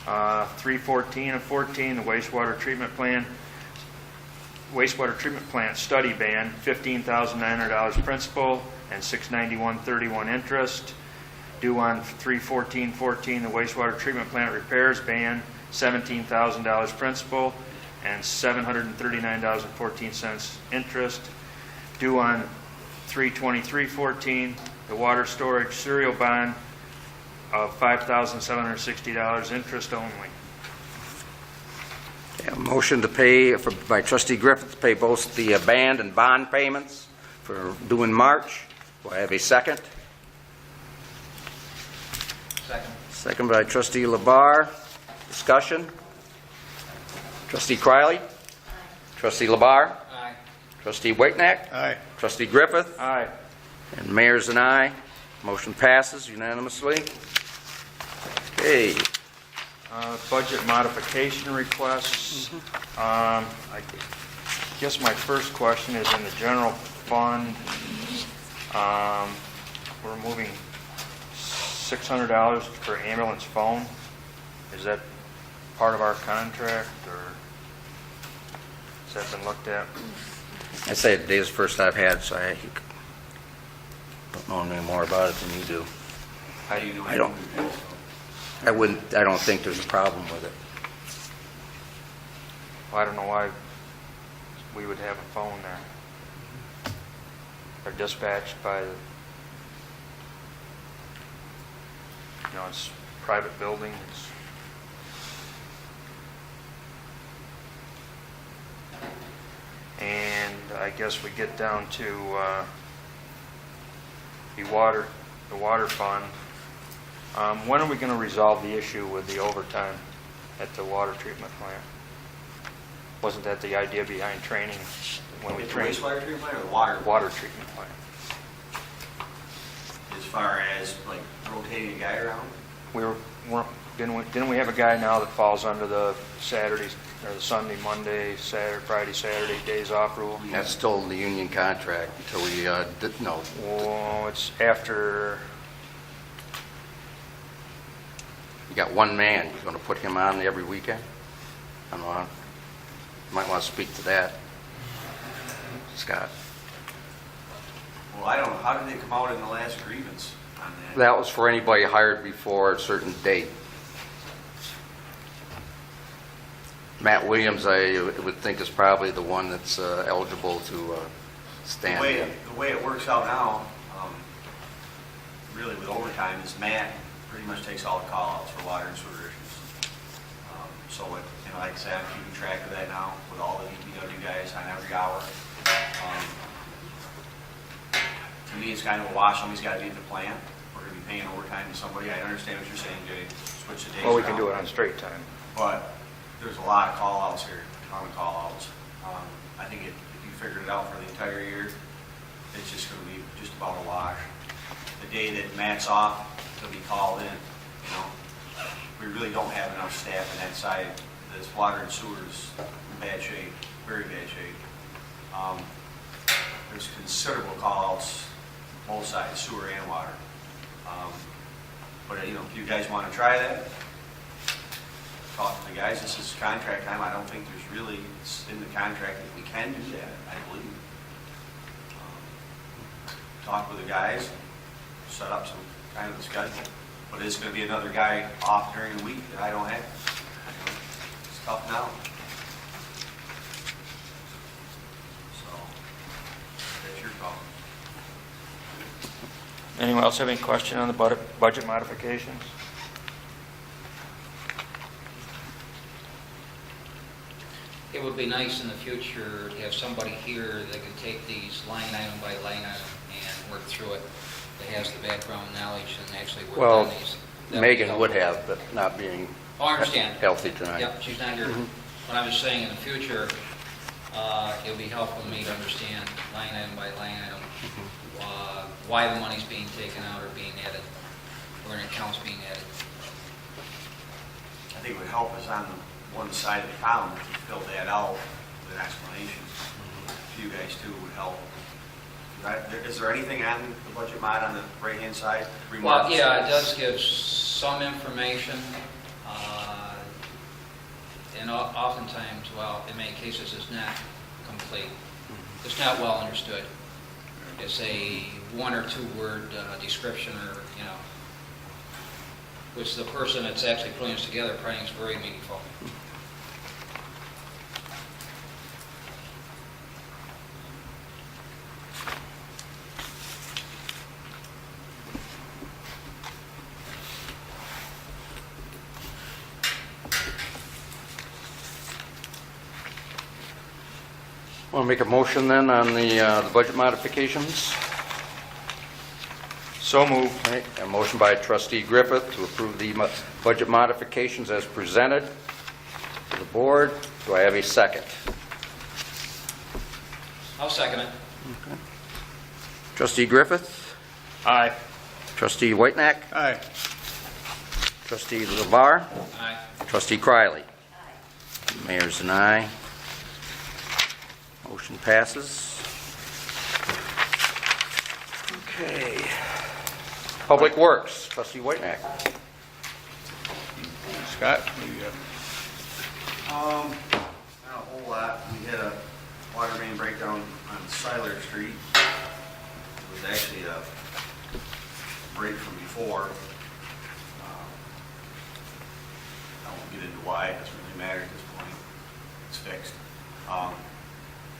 3/14 of 14, the wastewater treatment plant study ban, $15,900 principal and $691.31 interest. Due on 3/14/14, the wastewater treatment plant repairs ban, $17,000 principal and $739.14 interest. Due on 3/23/14, the water storage serial bond of $5,760 interest only. A motion to pay, by Trustee Griffith, to pay both the band and bond payments for due in March. Do I have a second? Second. Second by Trustee Labar. Discussion? Trustee Criley? Trustee Labar? Aye. Trustee Whitenack? Aye. Trustee Griffith? Aye. And mayor's an aye. Motion passes unanimously. Okay. Budget modification requests. I guess my first question is in the general fund. We're moving $600 for ambulance phone. Is that part of our contract, or has that been looked at? I say today is the first I've had, so I don't know any more about it than you do. I don't think there's a problem with it. Well, I don't know why we would have a phone there. They're dispatched by the, it's private buildings. And I guess we get down to the water fund. When are we going to resolve the issue with the overtime at the water treatment plant? Wasn't that the idea behind training when we At the trained? wastewater treatment plant or the water? Water treatment plant. As far as like rotating a guy around? Didn't we have a guy now that falls under the Saturdays or the Sunday, Monday, Saturday, Friday, Saturday days off rule? That's still in the union contract until we, no. Oh, it's after. You got one man, you're going to put him on every weekend? I don't know, you might want to speak to that, Scott. Well, I don't know, how did they come out in the last grievance on that? That was for anybody hired before a certain date. Matt Williams, I would think, is probably the one that's eligible to stand in. The way it works out now, really with overtime, is Matt pretty much takes all the call-outs for water and sewer issues. So, like I said, I'm keeping track of that now with all the DPW guys on every hour. To me, it's kind of a wash. Somebody's got to be at the plant. We're going to be paying overtime to somebody. I understand what you're saying, Jay. Switch the days Well, we can around. do it on straight time. But there's a lot of call-outs here, a ton of call-outs. I think if you figured it out for the entire year, it's just going to be just about a wash. The day that Matt's off, he'll be called in, We really don't have enough staff on that side. This water and sewer is in bad shape, very bad shape. There's considerable call-outs, both sides, sewer and water. But if you guys want to try that, talk to the guys. This is contract time. I don't think there's really, it's in the contract that we can do that, I believe. Talk with the guys, set up some kind of a schedule. But it's going to be another guy off during the week that I don't have. It's tough now. So Anyone else have any question on the budget modifications? It would be nice in the future to have somebody here that could take these line item by line item and work through it, that has the background knowledge and actually work Well, on these. That would be Megan would helpful. have, but not being Oh, I understand. healthy tonight. Yep, she's not here. But I'm just saying, in the future, it would be helpful to me to understand line item by line item, why the money's being taken out or being added, or an account's being added. I think it would help us on the one side of the column, if you filled that out with an explanation. You guys too would help. Is there anything on the budget mod on the right-hand side? Well, Remarks? yeah, it does give some information, and oftentimes, well, in many cases, it's not complete. It's not well understood. It's a one or two word description, or, which the person that's actually putting this together probably is very meaningful. Want to make a motion then on the budget modifications? So moved. All right, a motion by trustee Griffith to approve the budget modifications as presented to the board. Do I have a second? I'll second it. Trustee Griffith, Aye. trustee Whitenack, Aye. trustee LeVar, Aye. trustee Criley. Mayor's an aye. Motion passes. Okay. Public Works, trustee Whitenack. Scott? Not a whole lot. We had a water main breakdown on Siler Street. It was actually a break from before. I won't get into why, it doesn't really matter at this point. It's fixed. At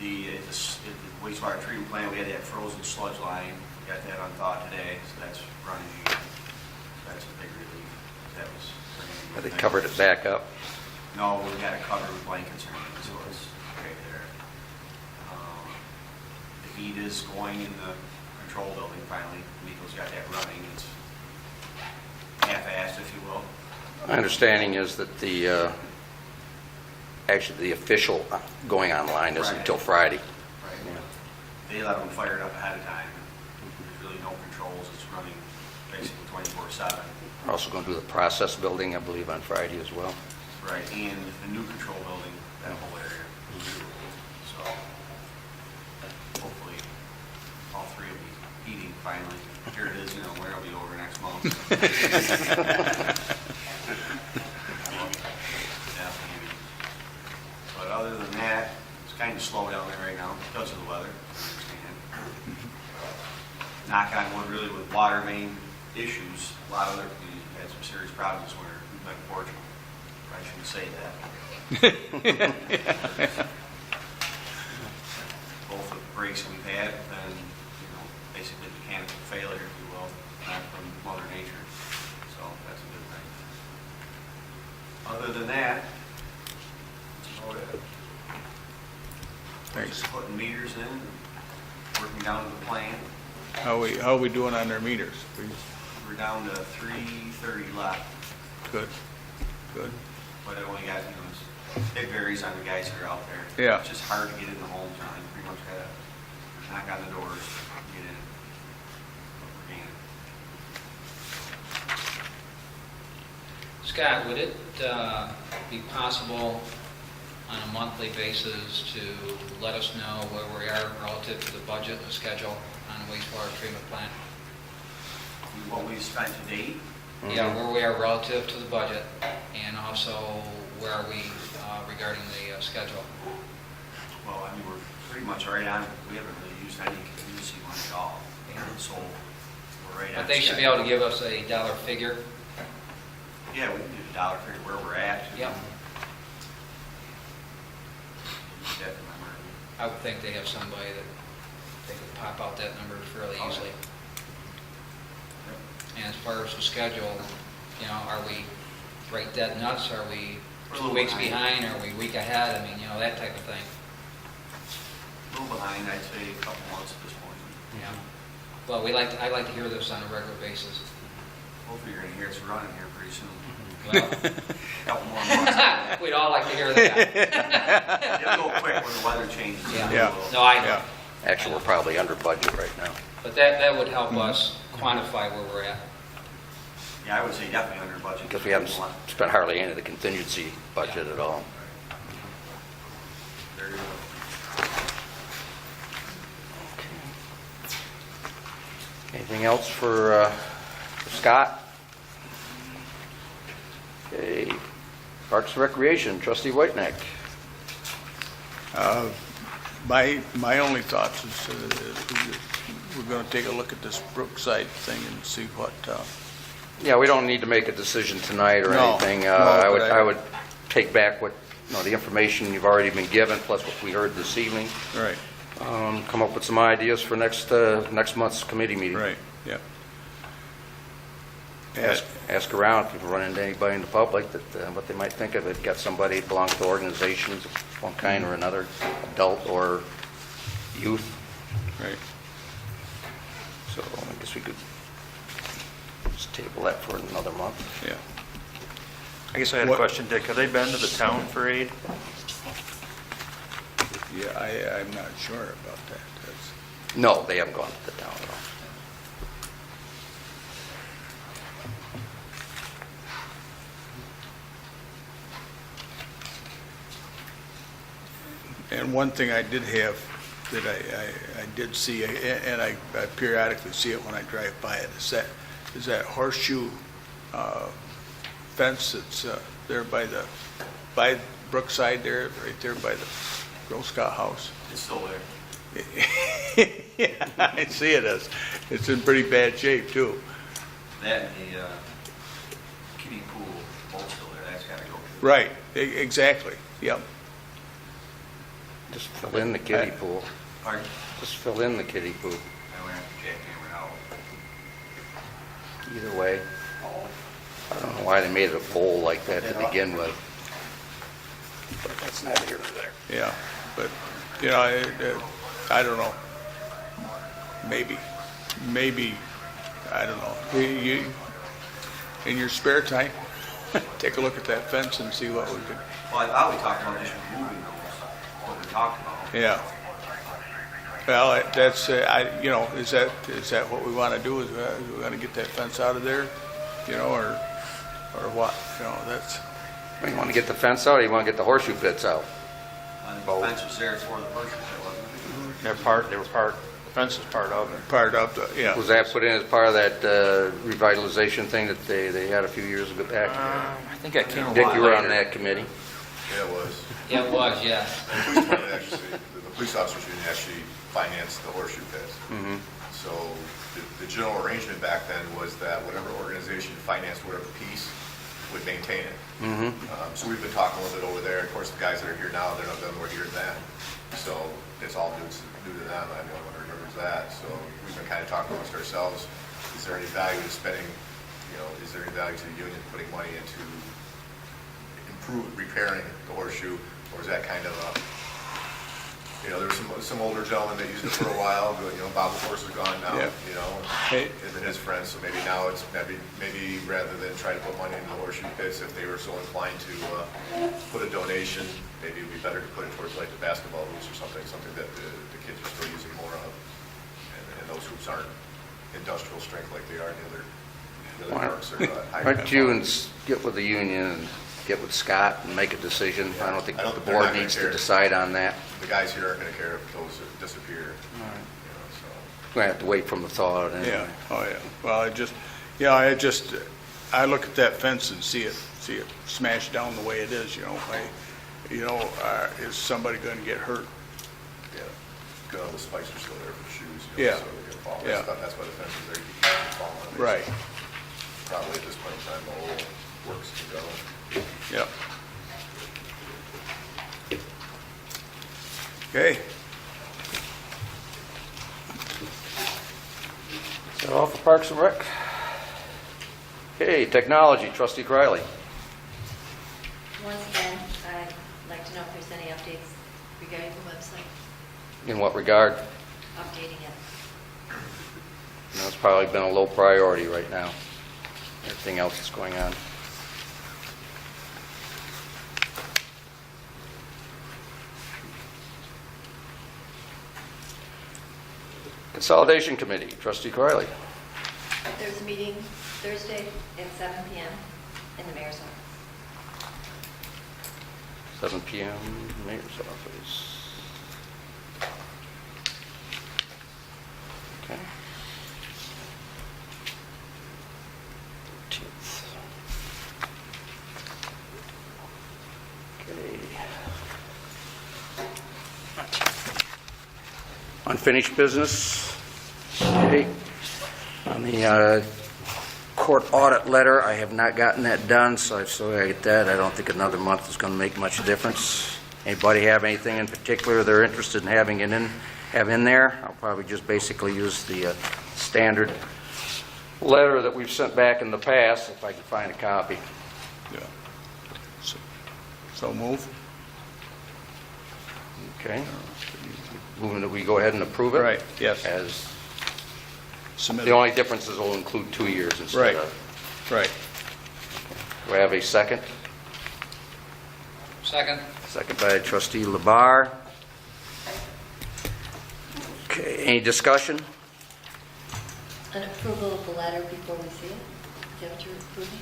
the wastewater treatment plant, we had that frozen sludge line. We got that unthawed today, so that's running again. That's a big relief. That was Have they covered it back up? No, we had it covered with blankets or anything, so it's right there. The heat is going in the control building finally. Nico's got that running. It's half-assed, if you will. My understanding is that actually the official going online isn't Right. until Friday. Right. Yeah. They let them fire it up ahead of time. There's really no controls. It's running basically 24/7. We're also going to do the process building, I believe, on Friday as well. Right, and the new control building, that whole area. So hopefully all three will be heating finally. Here it is, where it'll be over next month. Definitely. But other than that, it's kind of slow down there right now because of the weather. I understand. Knock on wood, really, with water main issues, a lot of other communities have had some serious problems this winter. We've been fortunate. I shouldn't say that. Both the breaks we've had have been, basically mechanical failure, if you will, not from Mother Nature. So that's a good thing. Other than that, that's about it. Thanks. Just putting meters in, working down to the plan. How are we doing on their meters? We're down to 330 left. Good, good. But it only got, it varies on the guys that are out there. Yeah. It's just hard to get in the homes, John. You pretty much gotta knock on the doors, get in. But we're in. Scott, would it be possible on a monthly basis to let us know where we are relative to the budget and the schedule on the wastewater treatment plant? What we've spent to date, Yeah, where we are relative to the budget, and also where are we regarding the schedule? well, we're pretty much right on, we haven't really used any contingency money at all. So we're right on. But they should be able to give us a dollar figure. Yeah, we can do the dollar figure where we're at. Yep. Get the number. I would think they have somebody that they could pop out that number fairly easily. far as the schedule, you know, are we right dead nuts? Are we We're a 2 little weeks behind. behind? Are we a week ahead? I mean, you know, that type of thing. A little behind, I'd say a couple months at this point. Yeah. Well, I like to hear this on a regular basis. Hopefully you're gonna hear us running here pretty soon. Well, Couple more months. we'd all like to hear that. It'll go quick when the weather changes. Yeah. Yeah. No, I know. Yeah. Actually, we're probably under budget right now. But that would help us quantify where we're at. Yeah, I would say definitely under budget. Because we haven't spent hardly any of the contingency budget at all. Very good. Anything else for Scott? Okay, Parks and Recreation, trustee Whiteneck. My only thoughts is we're going to take a look at this Brookside thing and see what, Yeah, we don't need to make a decision tonight or No, anything. no, I would, but I would take back what, you know, the information you've already been given, plus what we heard this evening. right, Come up with some ideas for next month's committee meeting. right, yeah. Ask around if you run into anybody in the public that, what they might think of it. Got somebody that belongs to organizations of one kind or another, adult or youth. Right. So I guess we could just table that for another month. Yeah. I guess I had a What- question, Dick. Have they been to the town parade? Yeah, I'm not sure about that. That's- No, they haven't gone to the town at all. And one thing I did have that I did see, and I periodically see it when I drive by it, is that horseshoe fence that's there by Brookside there, right there by the Girl Scout house. It's still there. Yeah, I see it as, it's in pretty bad shape too. That and the kiddie pool, both still there, that's gotta go. Right, exactly, yep. Just fill in the kiddie pool. Pardon? Just fill in the kiddie pool. I went after jackhammer out. Either way. I don't know why they made it a bowl like that to begin with. But that's not here or there. Yeah, but, you know, I don't know. Maybe, I don't know. You, in your spare time, take a look at that fence and see what we could, Well, I thought we talked about just removing those, what we talked about. yeah. Well, that's, you know, is that what we want to do? Is we want to get that fence out of there, you know, or what? You know, that's, You want to get the fence out or you want to get the horseshoe pits out? The fence was there for the purchase, it wasn't. The fence is part of it. part of the, yeah. Was that put in as part of that revitalization thing that they had a few years ago back? I think I came a lot Dick, you were on later. that committee. Yeah, it was. Yeah, it was, yeah. The police department actually, the police officers didn't actually finance the horseshoe pits. Mm-hmm. So the general arrangement back then was that whatever organization financed whatever piece would maintain it. Mm-hmm. So we've been talking a little bit over there. Of course, the guys that are here now, they're not them, we're here then. So it's all new to them. I'm the only one who remembers that. So we've been kind of talking amongst ourselves. Is there any value to spending, you know, is there any value to the union putting money into repairing the horseshoe? Or is that kind of a, you know, there's some older gentlemen that used it for a while, but, you know, Bob LaForce is gone now, Yeah. you know, Hey. him and his friends, so maybe now it's, maybe rather than try to put money into the horseshoe pits, if they were so inclined to put a donation, maybe it'd be better to put it towards like the basketball hoops or something that the kids are still using more of. And those hoops aren't industrial strength like they are in the other parks or Why don't you get with the union and get with Scott and make a decision? I don't think the they're not board gonna needs to care. decide on that. The guys here aren't gonna care if those disappear, you know, so. We're going to have to wait from the thaw out anyway. Yeah, oh, yeah. Well, I look at that fence and see it smashed down the way it is, you know. Is somebody going to get hurt? Yeah, because all the spikes are still there for the shoes, you know, Yeah. so they're gonna fall. Yeah. That's why the fence is there, to keep them from falling. Right, Probably at this point in time, the whole works can go. yep. Okay, Is that all for Parks and Rec? Okay, technology, trustee Riley. Once again, I'd like to know if there's any updates regarding the website, In what regard? updating it. That's probably been a low priority right now. Everything else that's going on. Consolidation Committee, trustee Riley. There's a meeting Thursday at 7 p.m. in the mayor's office. 7 p.m., mayor's office. Okay. 13th. Okay. Unfinished business. Okay. On the court audit letter, I have not gotten that done, so I've still got to get that. I don't think another month is going to make much difference. Anybody have anything in particular they're interested in having in there? I'll probably just basically use the standard letter that we've sent back in the past, if I can find a copy. Yeah. So move. Okay. Moving that we go ahead and approve it? Right, yes. As Submit. the only difference is it'll include 2 years instead Right. of... Right. Do I have a second? Second? Second by trustee Labar. Okay, any discussion? An approval of the letter before we see it? Is that what you're approving?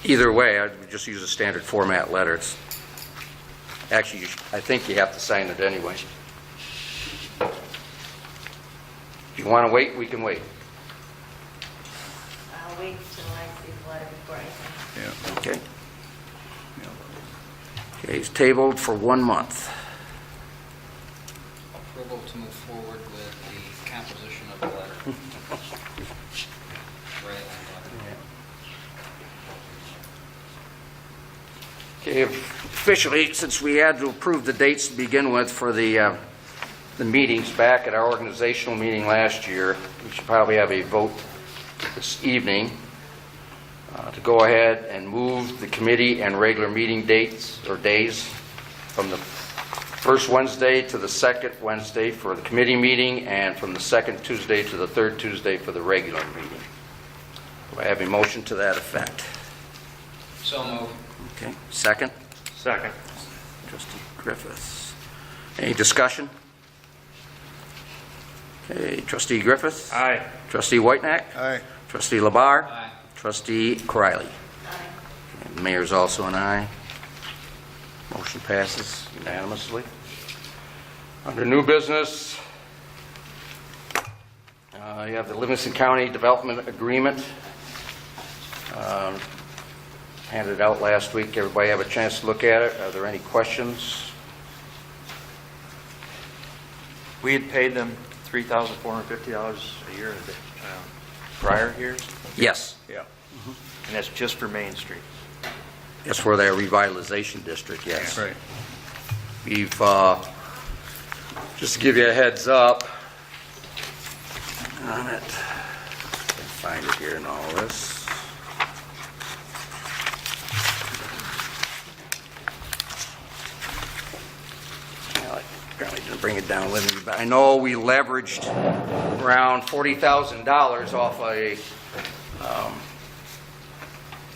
Either way, I'd just use a standard format letter. Actually, I think you have to sign it anyway. If you want to wait, we can wait. I'll wait till I see the letter before I sign. Yeah. Okay. Okay, it's tabled for 1 month. Approval to move forward with the composition of the letter. Right. Okay, officially, since we had to approve the dates to begin with for the meetings back at our organizational meeting last year, we should probably have a vote this evening to go ahead and move the committee and regular meeting dates or days from the first Wednesday to the second Wednesday for the committee meeting and from the second Tuesday to the third Tuesday for the regular meeting. Do I have a motion to that effect? So moved. Okay, second? Second. Trustee Griffiths. Any discussion? Okay, trustee Griffiths? Aye. Trustee Whitenack? Aye. Trustee Labar? Aye. Trustee Riley? Aye. And the mayor's also an aye. Motion passes unanimously. Under new business, you have the Livingston County Development Agreement. Handed out last week. Everybody have a chance to look at it? Are there any questions? We had paid them $3,450 a year in prior years, Yes. Yeah. and that's just for Main Street. It's for their revitalization district, yes. Right. We've, just to give you a heads up on it, find it here in all this. Well, I apparently didn't bring it down with me, but I know we leveraged around $40,000 off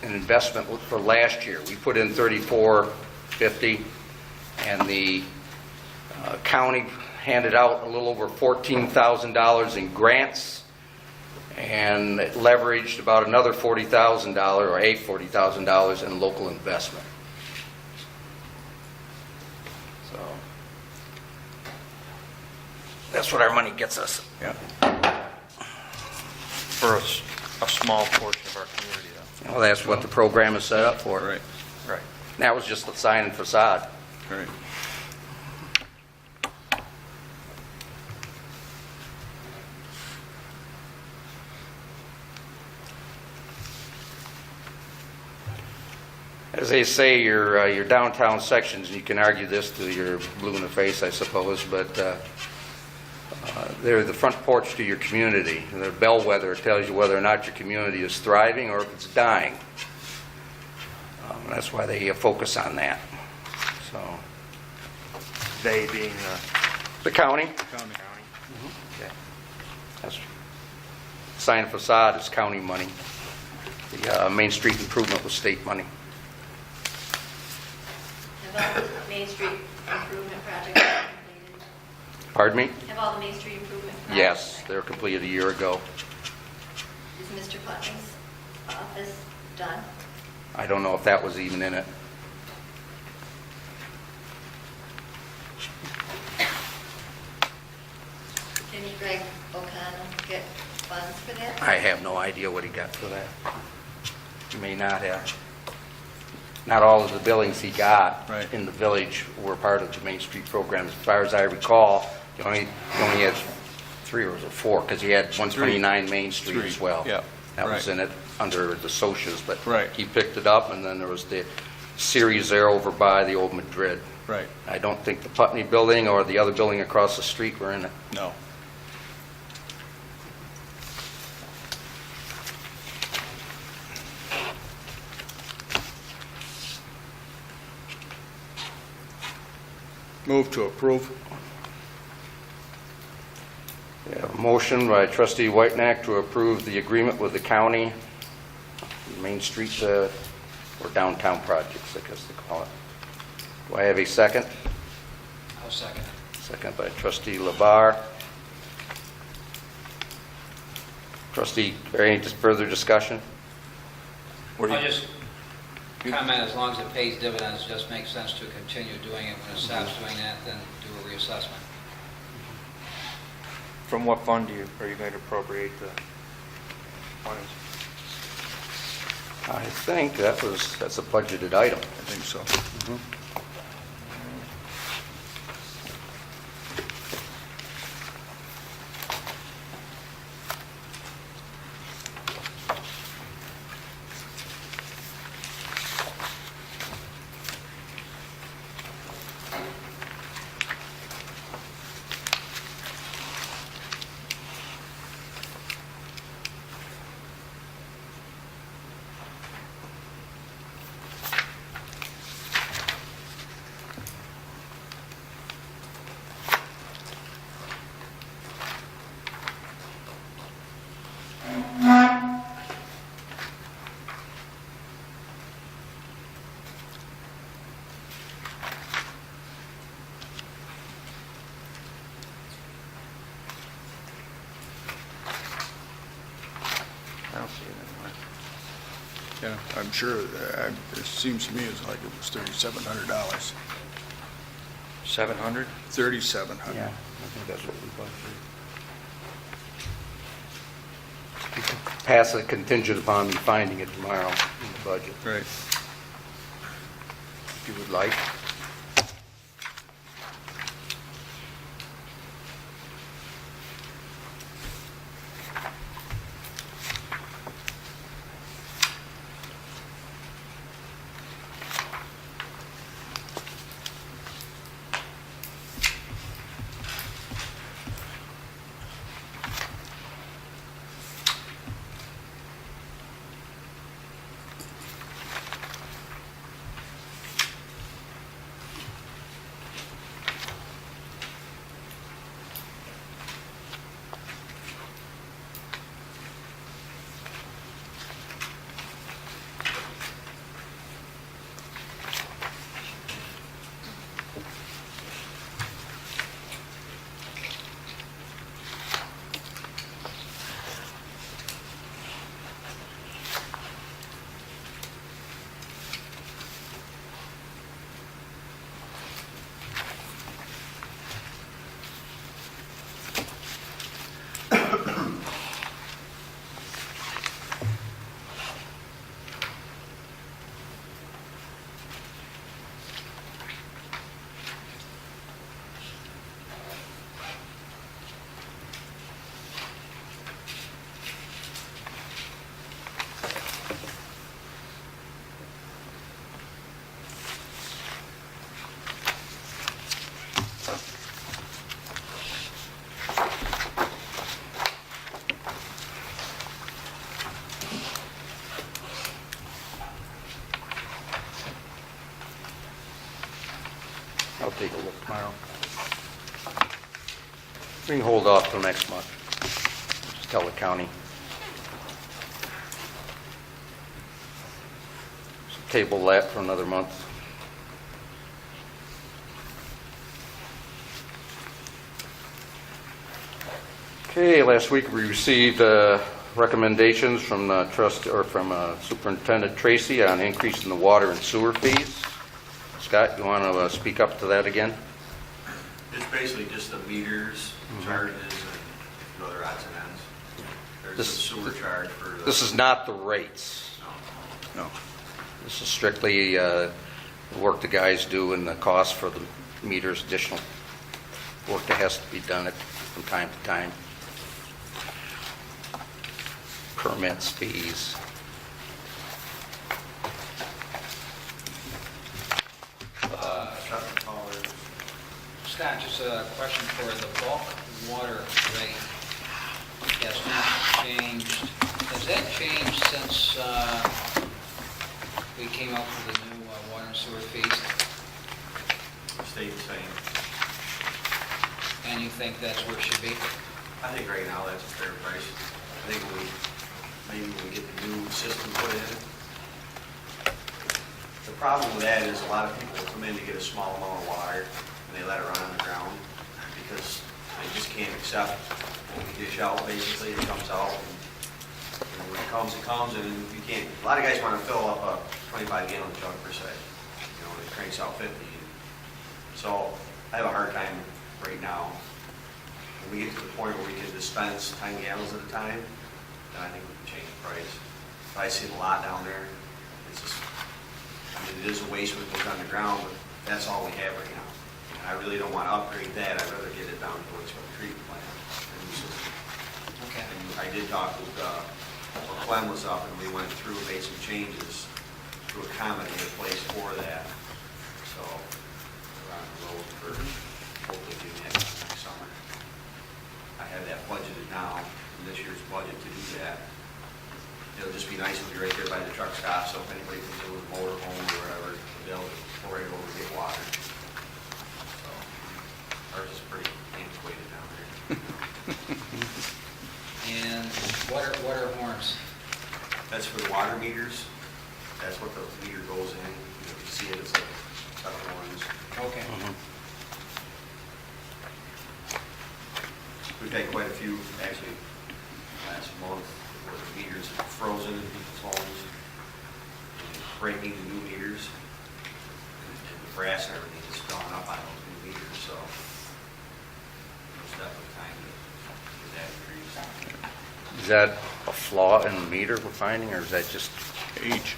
an investment for last year. We put in $34.50, and the county handed out a little over $14,000 in grants, and it leveraged about another $40,000 or $40,000 in local investment. So that's what our money gets us. Yeah. For a small portion of our community, though. Well, that's what the program is set up for. Right. Right. That was just the sign and facade. Right. As they say, your downtown sections, and you can argue this till you're blue in the face, I suppose, but they're the front porch to your community. They're bellwether. It tells you whether or not your community is thriving or if it's dying. That's why they focus on that. So, They being the county, County. okay. That's, sign and facade is county money. The Main Street improvement was state money. Have all the Main Street improvement projects been completed? Pardon me? Have all the Main Street improvement projects? Yes, they were completed a year ago. Is Mr. Putnam's office done? I don't know if that was even in it. Didn't Greg O'Connell get funds for that? I have no idea what he got for that. He may not have. Not all of the billings he got Right. in the village were part of the Main Street program. As far as I recall, he only had 3 or 4, because he had 129 Main Street as 3, well. yeah, That was right. in it under the socias, but Right. he picked it up, and then there was the series there over by the old Madrid. Right, I don't think the Putney Building or the other building across the street were in it. no. Move to approve. We have a motion by trustee Whitenack to approve the agreement with the county, Main Street or downtown projects, I guess they call it. Do I have a second? I'll second it. Second by trustee Labar. Trustee, any further discussion? I'll just comment, as long as it pays dividends, it just makes sense to continue doing it. When it stops doing that, then do a reassessment. From what fund are you going to appropriate the monies? I think that's a budgeted item. I think so. I don't see it anywhere. Yeah, I'm sure, it seems to me it's like it was $3,700. 700? $3,700. Yeah, I think that's what we budgeted. You can pass it contingent upon me finding it tomorrow in the budget, Right. if you would like. tomorrow. We can hold off till next month. Just tell the county. So table that for another month. Okay, last week we received recommendations from the Superintendent Tracy on increasing the water and sewer fees. Scott, you want to speak up to that again? It's basically just the meters, charges, and other odds and ends. There's a This- sewer charge for the... This is not the rates. No. No. This is strictly the work the guys do and the cost for the meters, additional work that has to be done from time to time. Permits, fees. Chuck and Pollard. Scott, just a question for the bulk water rate has not changed. Has that changed since we came up with the new water and sewer fees? Stayed the same. And you think that's where it should be? I think right now that's a fair price. I think maybe when we get the new system put in. The problem with that is a lot of people will come in to get a small amount of water and they let it run on the ground because they just can't accept what we dish out basically. It comes out and when it comes, and you can't, a lot of guys want to fill up a 25-gallon jug per se. You know, it cranks out 50. So I have a hard time right now. When we get to the point where we can dispense 10 gallons at a time, then I think we can change the price. I see a lot down there. It's just, I mean, it is a waste when it goes underground, but that's all we have right now. And I really don't want to upgrade that. I'd rather get it down to the wastewater treatment plant. Okay. And I did talk with, Clem was up and we went through and made some changes to accommodate a place for that. So we're on the road for hopefully doing that next summer. I have that budgeted now in this year's budget to do that. It'll just be nice if you're right there by the truck stop, so if anybody comes in with a motor home or whatever, they'll be able to go right over and get water. So ours is pretty antiquated down there. And water horns. That's for the water meters. That's what the meter goes in. You can see it, it's like a set of horns. Okay. We've had quite a few, actually, last month, where the meters have frozen in people's homes, and breaking the new meters, and the brass and everything has gone up on those new meters, so it's definitely time to get that increased. Is that a flaw in the meter we're finding, or is that just Age.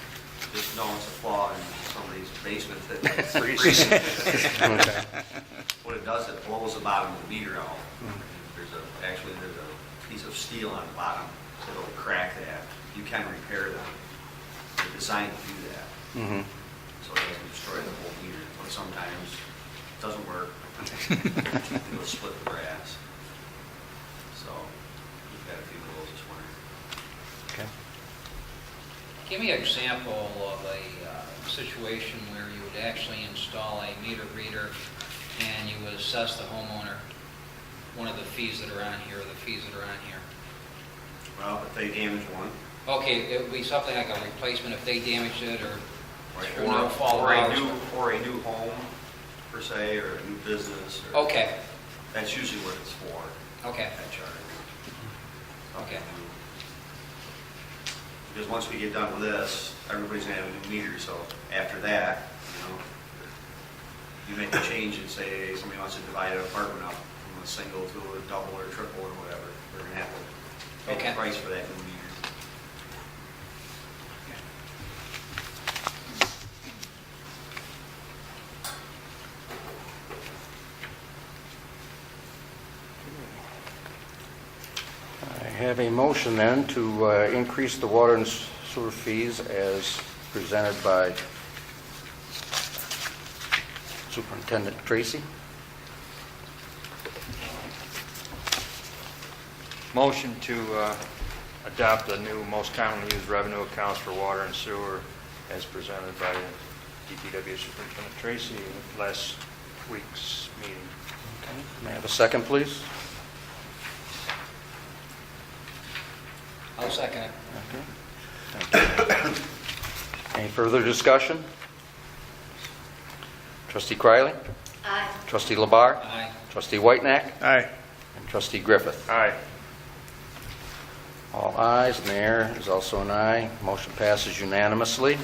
Just know it's a flaw in somebody's basement that freezing? Okay. What it does, it blows the bottom of the meter out. Actually, there's a piece of steel on the bottom, so it'll crack that. You can repair them. They're designed to do that. Mm-hmm. So it doesn't destroy the whole meter, but sometimes it doesn't work. It'll split the brass. So we've got a few of those this winter. Okay. Give me an example of a situation where you would actually install a meter reader and you would assess the homeowner one of the fees that are on here, or the fees that are on here. Well, if they damage one, Okay, it would be something like a replacement if they damaged it, or no or, fault of or, a ours. new, or a new home, per se, or a new business. Or, Okay, That's usually what it's for, okay, that charge. okay. Because once we get done with this, everybody's gonna have a new meter, so after that, you make a change and say somebody wants to divide an apartment up from a single to a double or triple or whatever, they're gonna have to pay Okay. the price for that new meter. I have a motion then to increase the water and sewer fees as presented by Superintendent Tracy. Motion to adopt the new most commonly used revenue accounts for water and sewer as presented by DPW Superintendent Tracy, less week's meeting. May I have a second, please? I'll second it. Any further discussion? Trustee Criley? Aye. Trustee Labar? Aye. Trustee Whitenack? Aye. And Trustee Griffith? Aye. All ayes. Mayor is also an aye. Motion passes unanimously.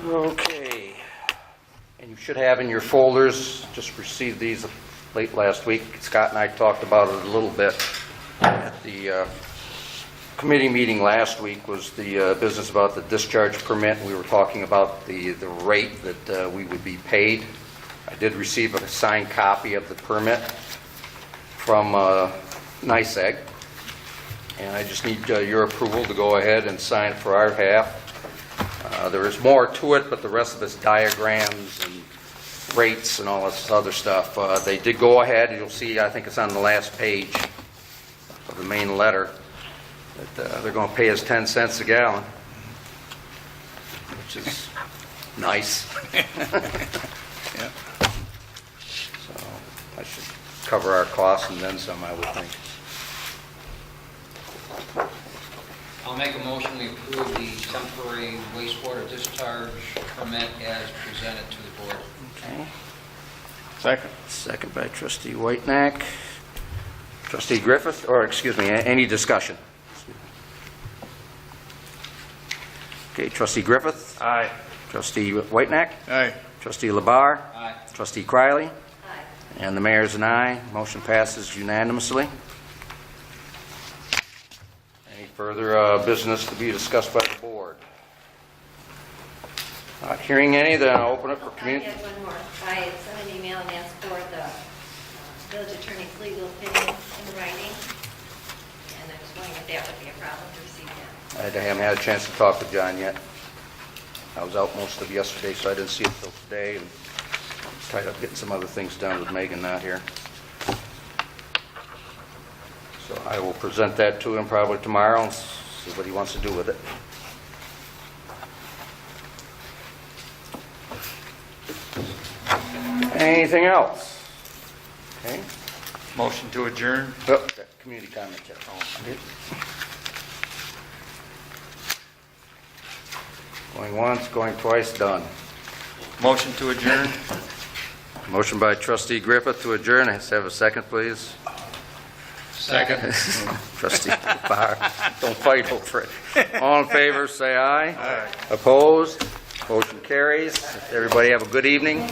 Okay. And you should have in your folders, just received these late last week. Scott and I talked about it a little bit at the committee meeting last week, was the business about the discharge permit. We were talking about the rate that we would be paid. I did receive a signed copy of the permit from NYSEG, and I just need your approval to go ahead and sign it for our half. There is more to it, but the rest of it's diagrams and rates and all this other stuff. They did go ahead, you'll see, I think it's on the last page of the main letter, that they're going to pay us 10 cents a gallon, which is nice. Yeah. So I should cover our costs and then some, I would think. I'll make a motion we approve the temporary wastewater discharge permit as presented to the board. Okay. Second. Second by Trustee Whitenack. Trustee Griffith, or excuse me, any discussion? Okay, Trustee Griffith, Aye. Trustee Whitenack, Aye. Trustee Labar, Aye. Trustee Criley, Aye. and the mayor's an aye. Motion passes unanimously. Any further business to be discussed by the board? Not hearing any, then I'll open it for I community. have one more. I had sent an email and asked for the village attorney's legal opinion in writing, and I was wondering if that would be a problem to receive that. I haven't had a chance to talk with John yet. I was out most of yesterday, so I didn't see it till today, and tied up getting some other things done with Megan not here. So I will present that to him probably tomorrow and see what he wants to do with it. Anything else? Okay. Motion to adjourn? Oh, that community comment check. Going once, going twice, done. Motion to adjourn? Motion by Trustee Griffith to adjourn. Let's have a second, please. Second. Trustee Barr, don't fight over it. All in favor, say aye. Aye. Opposed? Motion carries. Everybody have a good evening.